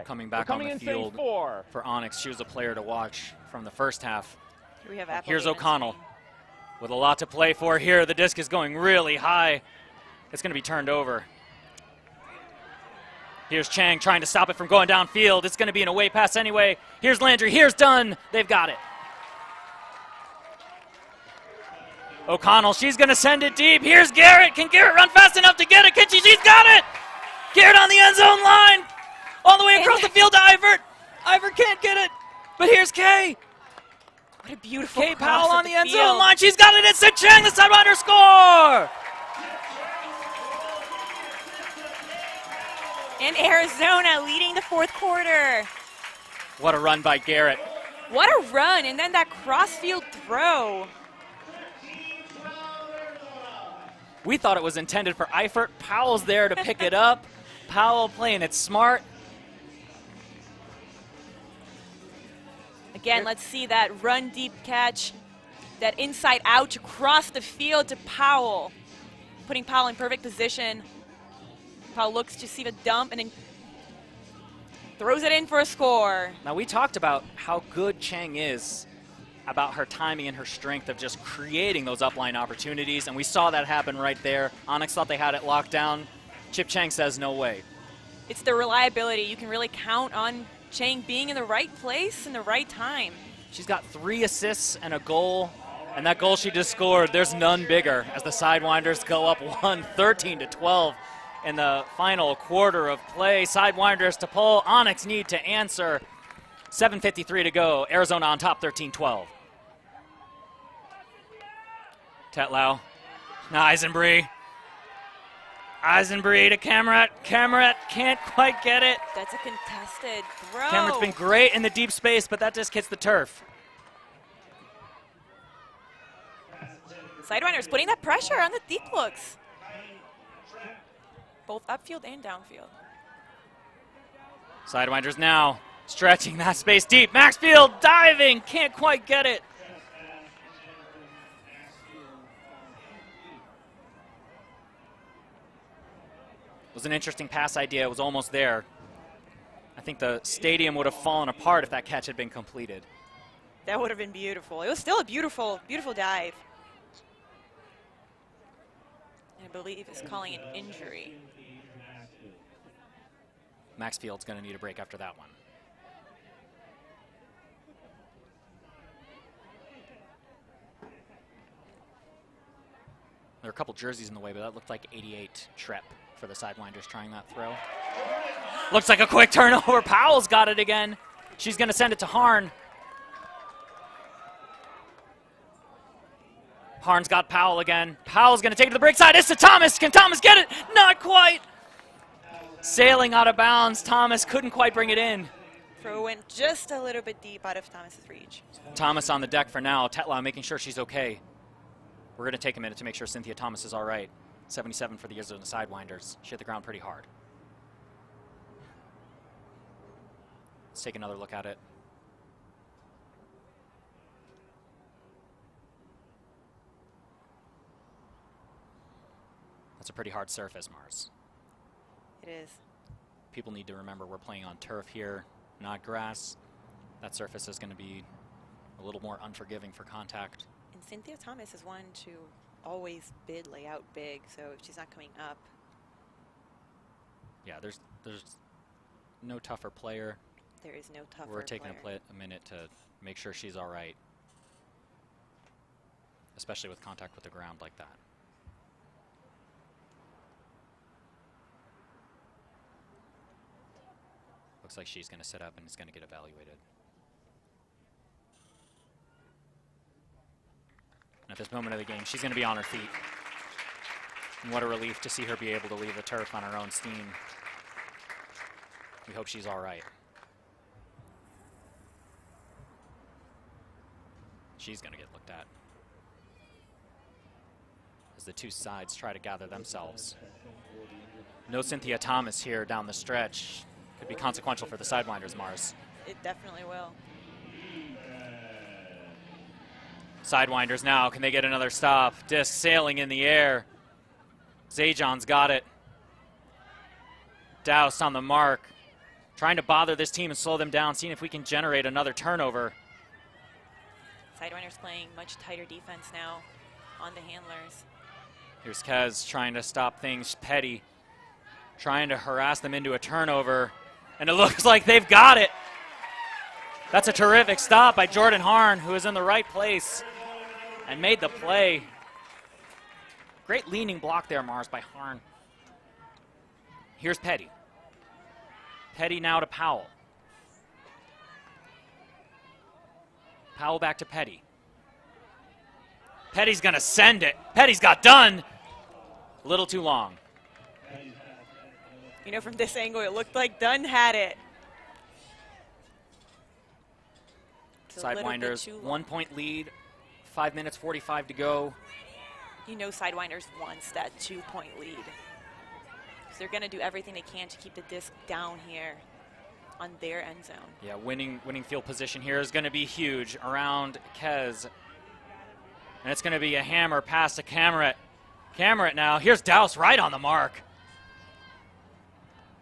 coming back on the field for Onyx. She was a player to watch from the first half. Here we have Here's O'Connell with a lot to play for here. The disc is going really high. It's going to be turned over. Here's Chang trying to stop it from going downfield. It's going to be an away pass anyway. Here's Landry. Here's Dunn. They've got it. O'Connell, she's going to send it deep. Here's Garrett. Can Garrett run fast enough to get it? Can she? She's got it. Garrett on the end zone line. All the way across the field to Eifert. Eifert can't get it. But here's Kay. What a beautiful Kay Powell on the end field. zone line. She's got it. It's to Chang. The Sidewinders score. And Arizona leading the fourth quarter. What a run by Garrett. What a run. And then that crossfield throw. We thought it was intended for Eifert. Powell's there to pick it up. Powell playing it smart. Again, let's see that run deep catch, that inside out across the field to Powell. Putting Powell in perfect position. Powell looks to see the dump and then throws it in for a score. Now, we talked about how good Chang is, about her timing and her strength of just creating those upline opportunities, and we saw that happen right there. Onyx thought they had it locked down. Chip Chang says no way. It's the reliability. You can really count on Chang being in the right place in the right time. She's got 3 assists and a goal, and that goal she just scored, there's none bigger as the Sidewinders go up 13-12 in the final quarter of play. Sidewinders to pull. Onyx need to answer. 7:53 to go. Arizona on top, 13-12. Tetlow. Now Eisenbree. Eisenbree to Kamrat. Kamrat can't quite get it. That's a contested throw. Kamrat's been great in the deep space, but that just hits the turf. Sidewinders putting that pressure on the deep looks. Both upfield and downfield. Sidewinders now stretching that space deep. Maxfield diving, can't quite get it. It was an interesting pass idea. It was almost there. I think the stadium would have fallen apart if that catch had been completed. That would have been beautiful. It was still a beautiful, beautiful dive. And I believe it's calling an injury. Maxfield's going to need a break after that one. There are a couple jerseys in the way, but that looked like 88 Trep for the Sidewinders trying that throw. Looks like a quick turnover. Powell's got it again. She's going to send it to Harn. Harn's got Powell again. Powell's going to take it to the break side. It's to Thomas. Can Thomas get it? Not quite. Sailing out of bounds. Thomas couldn't quite bring it in. Throw went just a little bit deep out of Thomas's reach. Thomas on the deck for now. Tetlow making sure she's okay. We're going to take a minute to make sure Cynthia Thomas is all right. 77 for the Arizona Sidewinders. She hit the ground pretty hard. Let's take another look at it. That's a pretty hard surface, Mars. It is. People need to remember we're playing on turf here, not grass. That surface is going to be a little more unforgiving for contact. And Cynthia Thomas is one to always lay out big, so if she's not coming up. Yeah, there's no tougher player. There is no tougher We're taking player. a minute to make sure she's all right, especially with contact with the ground like that. Looks like she's going to sit up and is going to get evaluated. And at this moment of the game, she's going to be on her feet. And what a relief to see her be able to leave the turf on her own steam. We hope she's all right. She's going to get looked at as the two sides try to gather themselves. No Cynthia Thomas here down the stretch. Could be consequential for the Sidewinders, Mars. It definitely will. Sidewinders now, can they get another stop? Disc sailing in the air. Zajon's got it. Doused on the mark. Trying to bother this team and slow them down, seeing if we can generate another turnover. Sidewinders playing much tighter defense now on the handlers. Here's Kez trying to stop things. Petty trying to harass them into a turnover. And it looks like they've got it. That's a terrific stop by Jordan Harn, who is in the right place and made the play. Great leaning block there, Mars, by Harn. Here's Petty. Petty now to Powell. Powell back to Petty. Petty's going to send it. Petty's got done. A little too long. You know, from this angle, it looked like Dunn had it. Sidewinders, 1 point lead, 5 minutes 45 to go. You know Sidewinders wants that 2-point lead. So they're going to do everything they can to keep the disc down here on their end zone. Yeah, winning field position here is going to be huge around Kez. And it's going to be a hammer pass to Cameron. Cameron now, here's Douse right on the mark.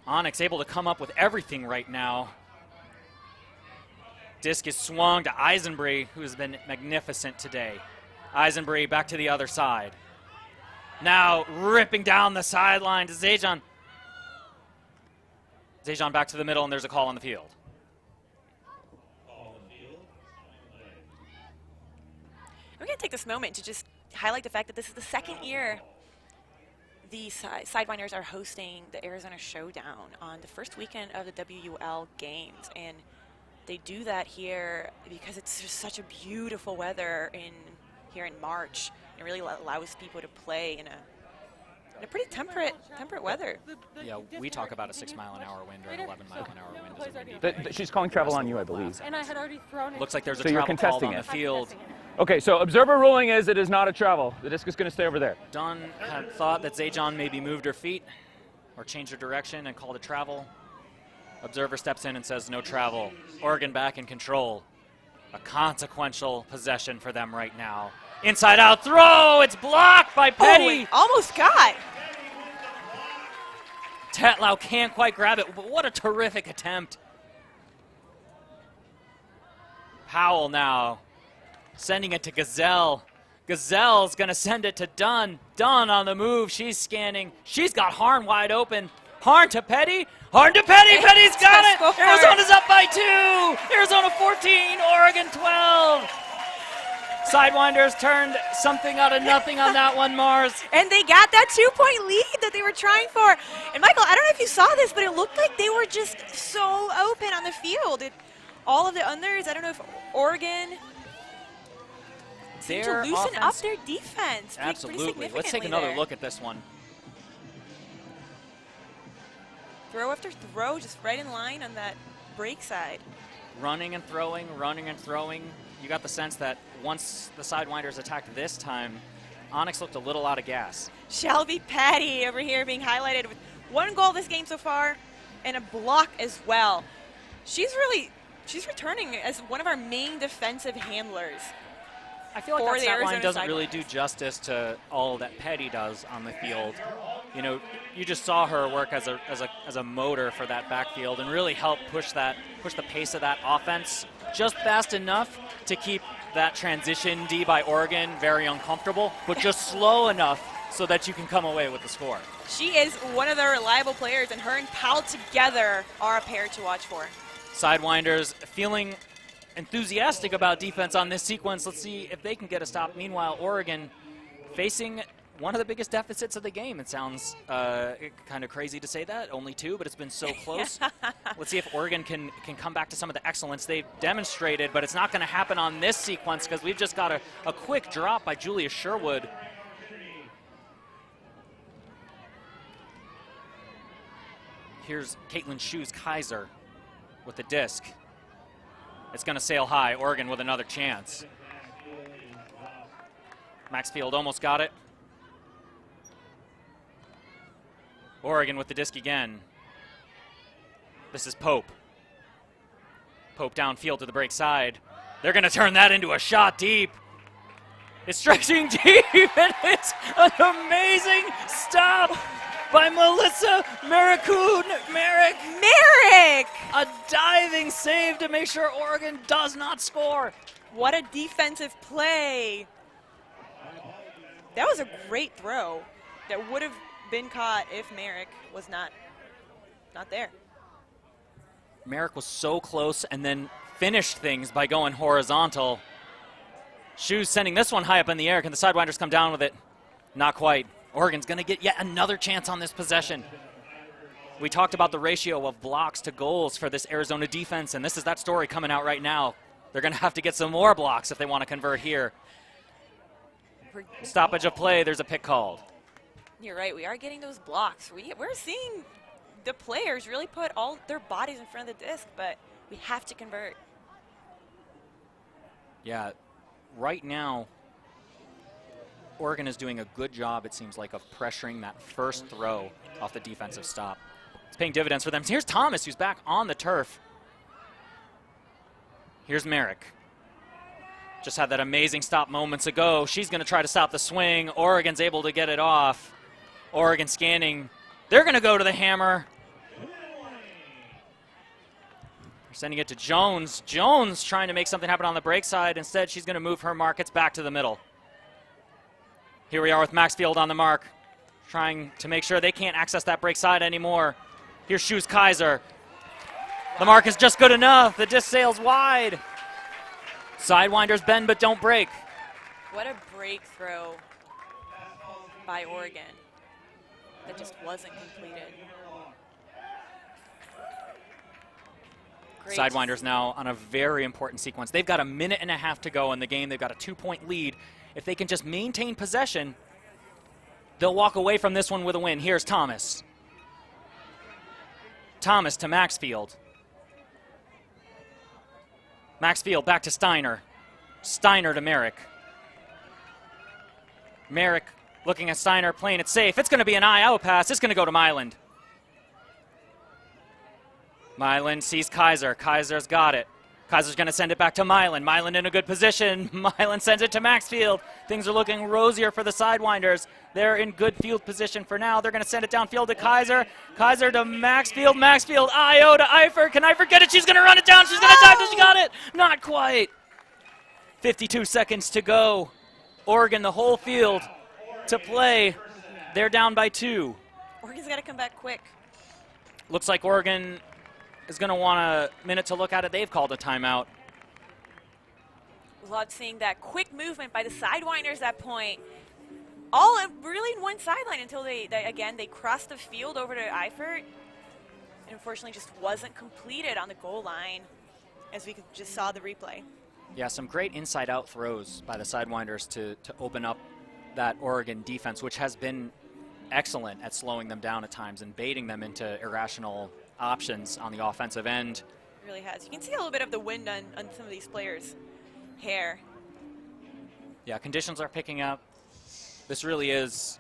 Onyx able to come up with everything right now. Disc is swung to Eisenbree, who has been magnificent today. Eisenbree back to the other side. Now ripping down the sideline to Zajon. Zajon back to the middle, and there's a call on the field. We're going to take this moment to just highlight the fact that this is the second year the Sidewinders are hosting the Arizona Showdown on the first weekend of the WUL games. And they do that here because it's just such a beautiful weather here in March. It really allows people to play in a pretty temperate weather. Yeah, we talk about a 6-mile-an-hour wind or an 11-mile-an-hour wind as a windy. She's calling travel on you, I believe. And I had already thrown it. Looks like there's a So you're travel call contesting on the it. field. Okay, so observer ruling is it is not a travel. The disc is going to stay over there. Dunn had thought that Zajon maybe moved her feet or changed her direction and called a travel. Observer steps in and says no travel. Oregon back in control. A consequential possession for them right now. Inside out throw, it's blocked by Petty. Oh, almost got. Tetlow can't quite grab it, but what a terrific attempt. Powell now sending it to Gazelle. Gazelle's gonna send it to Dunn. Dunn on the move, she's scanning. She's got Harn wide open. Harn to Petty. Harn to Petty, Petty's got it. Arizona's up by 2. Arizona 14, Oregon 12. Sidewinders turned something out of nothing on that one, Mars. And they got that 2-point lead that they were trying for. And Michael, I don't know if you saw this, but it looked like they were just so open on the field. All of the unders, I don't know if Oregon seemed to loosen up their defense. Absolutely. Let's take another look at this one. Throw after throw, just right in line on that break side. Running and throwing, running and throwing. You got the sense that once the Sidewinders attacked this time, Onyx looked a little out of gas. Shelby Patty over here being highlighted with 1 goal this game so far and a block as well. She's returning as one of our main defensive handlers. I feel like that stat line doesn't really do justice to all that Petty does on the field. You know, you just saw her work as a motor for that backfield and really help push the pace of that offense just fast enough to keep that transition D by Oregon very uncomfortable, but just slow enough so that you can come away with the score. She is one of the reliable players, and her and Powell together are a pair to watch for. Sidewinders feeling enthusiastic about defense on this sequence. Let's see if they can get a stop. Meanwhile, Oregon facing one of the biggest deficits of the game. It sounds kind of crazy to say that, only 2, but it's been so close. Let's see if Oregon can come back to some of the excellence they've demonstrated, but it's not going to happen on this sequence because we've just got a quick drop by Julia Sherwood. Here's Caitlin Shoes-Kaiser with the disc. It's going to sail high. Oregon with another chance. Maxfield almost got it. Oregon with the disc again. This is Pope. Pope downfield to the break side. They're going to turn that into a shot deep. It's stretching deep, and it's an amazing stop by Melissa Merrick. A diving save to make sure Oregon does not score. What a defensive play. That was a great throw that would have been caught if Merrick was not there. Merrick was so close and then finished things by going horizontal. Shoes sending this one high up in the air. Can the Sidewinders come down with it? Not quite. Oregon's going to get yet another chance on this possession. We talked about the ratio of blocks to goals for this Arizona defense, and this is that story coming out right now. They're going to have to get some more blocks if they want to convert here. Stoppage of play, there's a pick called. You're right, we are getting those blocks. We're seeing the players really put all their bodies in front of the disc, but we have to convert. Yeah, right now, Oregon is doing a good job, it seems like, of pressuring that first throw off the defensive stop. It's paying dividends for them. Here's Thomas, who's back on the turf. Here's Merrick. Just had that amazing stop moments ago. She's going to try to stop the swing. Oregon's able to get it off. Oregon scanning. They're going to go to the hammer. They're sending it to Jones. Jones trying to make something happen on the break side. Instead, she's going to move her markets back to the middle. Here we are with Maxfield on the mark, trying to make sure they can't access that break side anymore. Here's Shoes-Kaiser. The mark is just good enough. The disc sails wide. Sidewinders bend but don't break. What a breakthrow by Oregon that just wasn't completed. Great. Sidewinders now on a very important sequence. They've got a minute and a half to go in the game. They've got a 2-point lead. If they can just maintain possession, they'll walk away from this one with a win. Here's Thomas. Thomas to Maxfield. Maxfield back to Steiner. Steiner to Merrick. Merrick looking at Steiner, playing it safe. It's going to be an eye-out pass. It's going to go to Myland. Myland sees Kaiser. Kaiser's got it. Kaiser's going to send it back to Myland. Myland in a good position. Myland sends it to Maxfield. Things are looking rosier for the Sidewinders. They're in good field position for now. They're going to send it downfield to Kaiser. Kaiser to Maxfield. Maxfield, I-O to Eifert. Can Eifert get it? She's going to run it down. She's going to dive. She got it. Not quite. 52 seconds to go. Oregon, the whole field to play. They're down by 2. Oregon's got to come back quick. Looks like Oregon is going to want a minute to look at it. They've called a timeout. Loved seeing that quick movement by the Sidewinders at that point. All really in one sideline until they crossed the field over to Eifert. And unfortunately just wasn't completed on the goal line, as we just saw the replay. Yeah, some great inside-out throws by the Sidewinders to open up that Oregon defense, which has been excellent at slowing them down at times and baiting them into irrational options on the offensive end. It really has. You can see a little bit of the wind on some of these players' hair. Yeah, conditions are picking up. This really is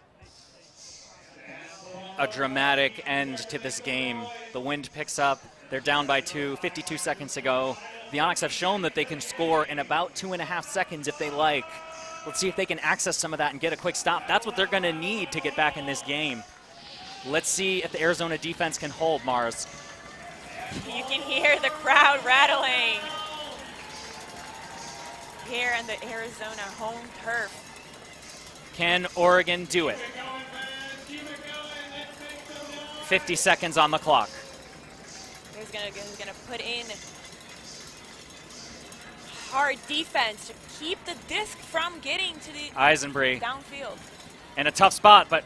a dramatic end to this game. The wind picks up. They're down by 2, 52 seconds to go. The Onyx have shown that they can score in about 2.5 seconds if they like. Let's see if they can access some of that and get a quick stop. That's what they're going to need to get back in this game. Let's see if the Arizona defense can hold, Mars. You can hear the crowd rattling here on the Arizona home turf. Can Oregon do it? 50 seconds on the clock. He's gonna put in hard defense to keep the disc from getting to the Eisenbree downfield. in a tough spot, but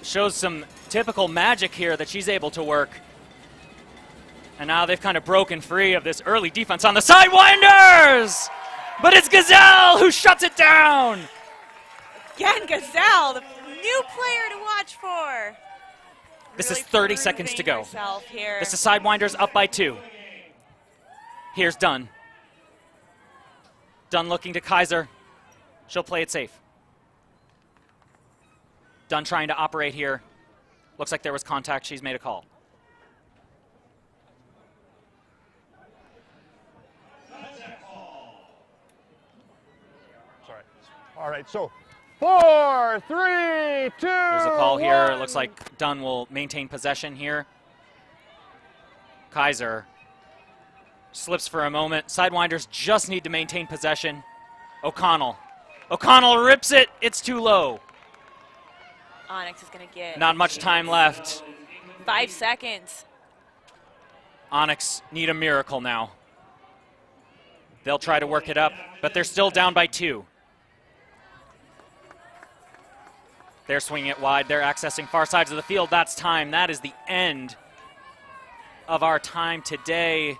shows some typical magic here that she's able to work. And now they've kind of broken free of this early defense on the Sidewinders! But it's Gazelle who shuts it down! Again, Gazelle, the new player to watch for. This Really is 30 seconds to go. Here. This is Sidewinders up by 2. Here's Dunn. Dunn looking to Kaiser. She'll play it safe. Dunn trying to operate here. Looks like there was contact. She's made a call. Sorry. All right, so 4, 3, 2, There's a call 1. here. It looks like Dunn will maintain possession here. Kaiser slips for a moment. Sidewinders just need to maintain possession. O'Connell. O'Connell rips it. It's too low. Onyx is going to get Not much time left. 5 seconds. Onyx need a miracle now. They'll try to work it up, but they're still down by 2. They're swinging it wide. They're accessing far sides of the field. That's time. That is the end of our time today.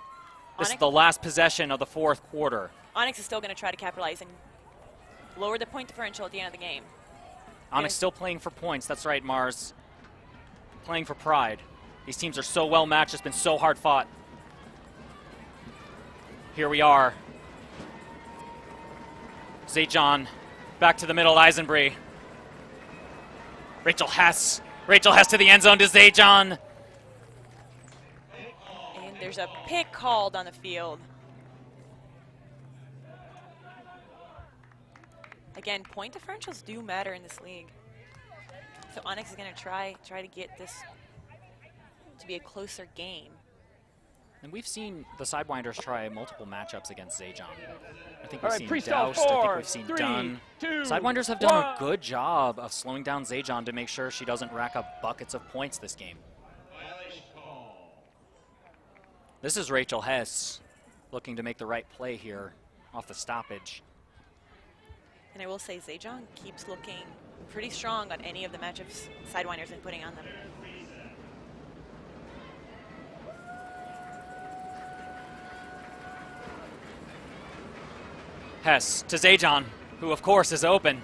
This is the last possession of the 4th quarter. Onyx is still going to try to capitalize and lower the point differential at the end of the game. Onyx still playing for points. That's right, Mars. Playing for pride. These teams are so well matched. It's been so hard fought. Here we are. Zajon back to the middle. Eisenbree. Rachel Hess. Rachel Hess to the end zone to Zajon. And there's a pick called on the field. Again, point differentials do matter in this league. So Onyx is going to try to get this to be a closer game. And we've seen the Sidewinders try multiple matchups against Zajon. I think All we've right, seen freestyle Doused. I think 4, we've seen 3, Dunn. 2, Sidewinders have done 1. a good job of slowing down Zajon to make sure she doesn't rack up buckets of points this game. This is Rachel Hess looking to make the right play here off the stoppage. And I will say Zajon keeps looking pretty strong on any of the matchups Sidewinders been putting on them. Hess to Zajon, who of course is open.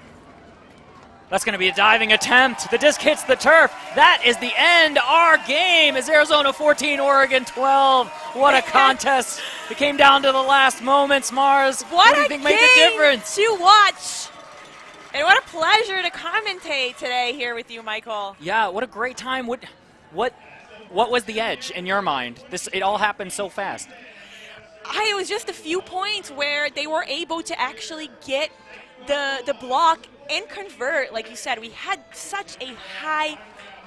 That's going to be a diving attempt. The disc hits the turf. That is the end. Our game is Arizona 14, Oregon 12. What a contest. It came down to the last moments, Mars. What do you think made the difference? To watch. And what a pleasure to commentate today here with you, Michael. Yeah, what a great time. What was the edge in your mind? It all happened so fast. It was just a few points where they were able to actually get the block and convert. Like you said, we had such a high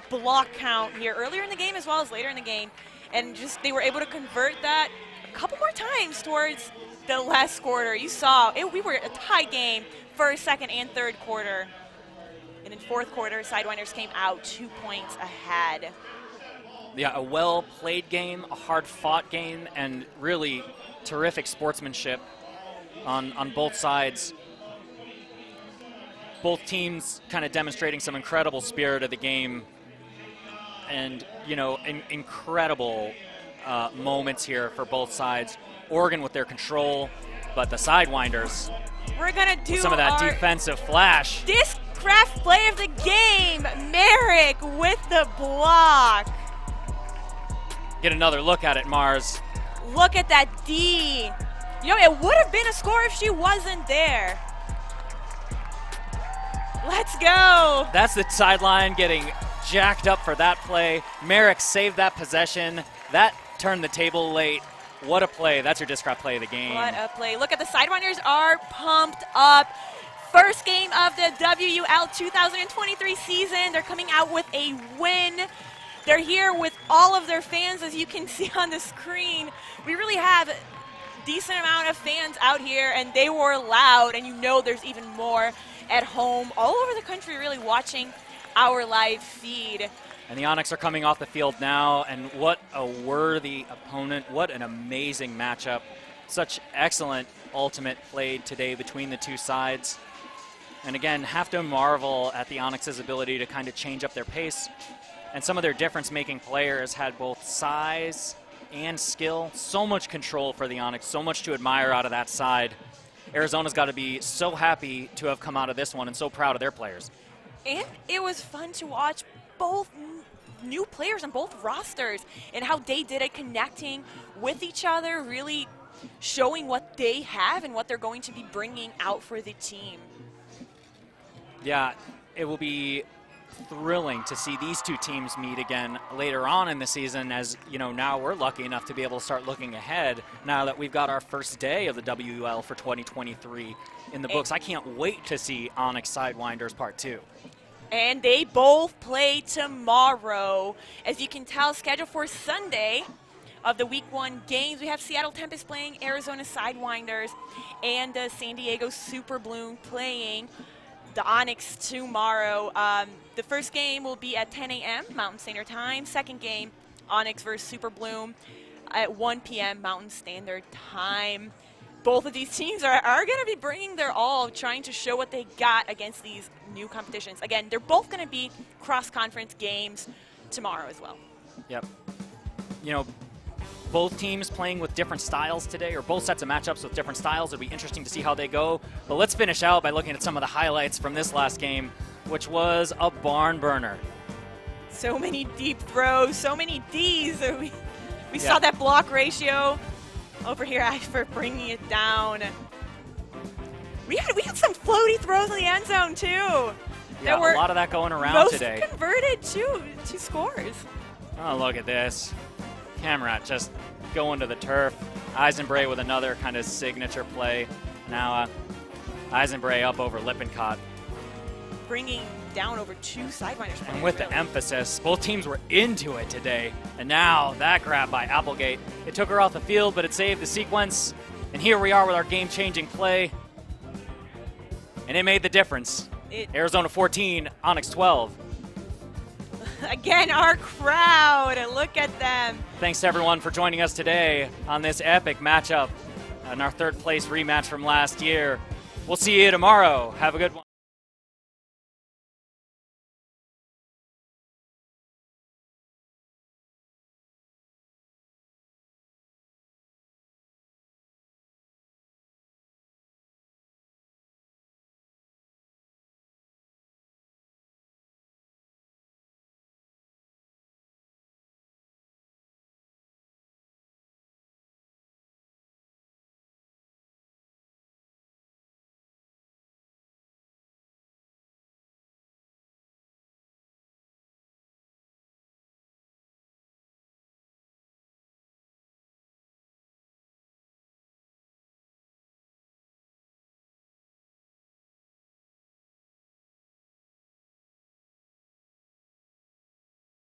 block count here earlier in the game as well as later in the game. And just they were able to convert that a couple more times towards the last quarter. You saw it, we were a tie game first, second, and third quarter. And in 4th quarter, Sidewinders came out 2 points ahead. Yeah, a well-played game, a hard-fought game, and really terrific sportsmanship on both sides. Both teams kind of demonstrating some incredible spirit of the game and, you know, incredible moments here for both sides. Oregon with their control, but the Sidewinders, we're going to do some of that defensive flash. Discraft play of the game, Merrick with the block. Get another look at it, Mars. Look at that D. You know, it would have been a score if she wasn't there. Let's go. That's the sideline getting jacked up for that play. Merrick saved that possession. That turned the table late. What a play. That's your disc wrap play of the game. What a play. Look at the Sidewinders are pumped up. First game of the WUL 2023 season. They're coming out with a win. They're here with all of their fans, as you can see on the screen. We really have a decent amount of fans out here, and they were loud, and you know there's even more at home, all over the country, really watching our live feed. And the Onyx are coming off the field now, and what a worthy opponent. What an amazing matchup. Such excellent ultimate played today between the two sides. And again, have to marvel at the Onyx's ability to kind of change up their pace. And some of their difference-making players had both size and skill. So much control for the Onyx, so much to admire out of that side. Arizona's got to be so happy to have come out of this one and so proud of their players. And it was fun to watch both new players on both rosters and how they did it, connecting with each other, really showing what they have and what they're going to be bringing out for the team. Yeah, it will be thrilling to see these two teams meet again later on in the season, as you know, now we're lucky enough to be able to start looking ahead now that we've got our first day of the WUL for 2023 in the books. I can't wait to see Onyx Sidewinders Part 2. And they both play tomorrow. As you can tell, scheduled for Sunday of the Week 1 games, we have Seattle Tempest playing Arizona Sidewinders and San Diego Super Bloom playing the Onyx tomorrow. The first game will be at 10 a.m. Mountain Standard Time. Second game, Onyx versus Super Bloom at 1 p.m. Mountain Standard Time. Both of these teams are going to be bringing their all, trying to show what they got against these new competitions. Again, they're both going to be cross-conference games tomorrow as well. Yep. You know, both teams playing with different styles today, or both sets of matchups with different styles. It'll be interesting to see how they go. But let's finish out by looking at some of the highlights from this last game, which was a barn burner. So many deep throws, so many Ds. We saw that block ratio over here for bringing it down. We had some floaty throws in the end zone too. Yeah, a lot of that going around today. Most converted to scores. Oh, look at this. Camrat just going to the turf. Eisenbray with another kind of signature play. Now Eisenbray up over Lippincott. Bringing down over 2 Sidewinders players. And with the emphasis, both teams were into it today. And now that grab by Applegate. It took her off the field, but it saved the sequence. And here we are with our game-changing play. And it made the difference. Arizona 14, Onyx 12. Again, our crowd, look at them. Thanks to everyone for joining us today on this epic matchup and our third place rematch from last year. We'll see you tomorrow. Have a good one.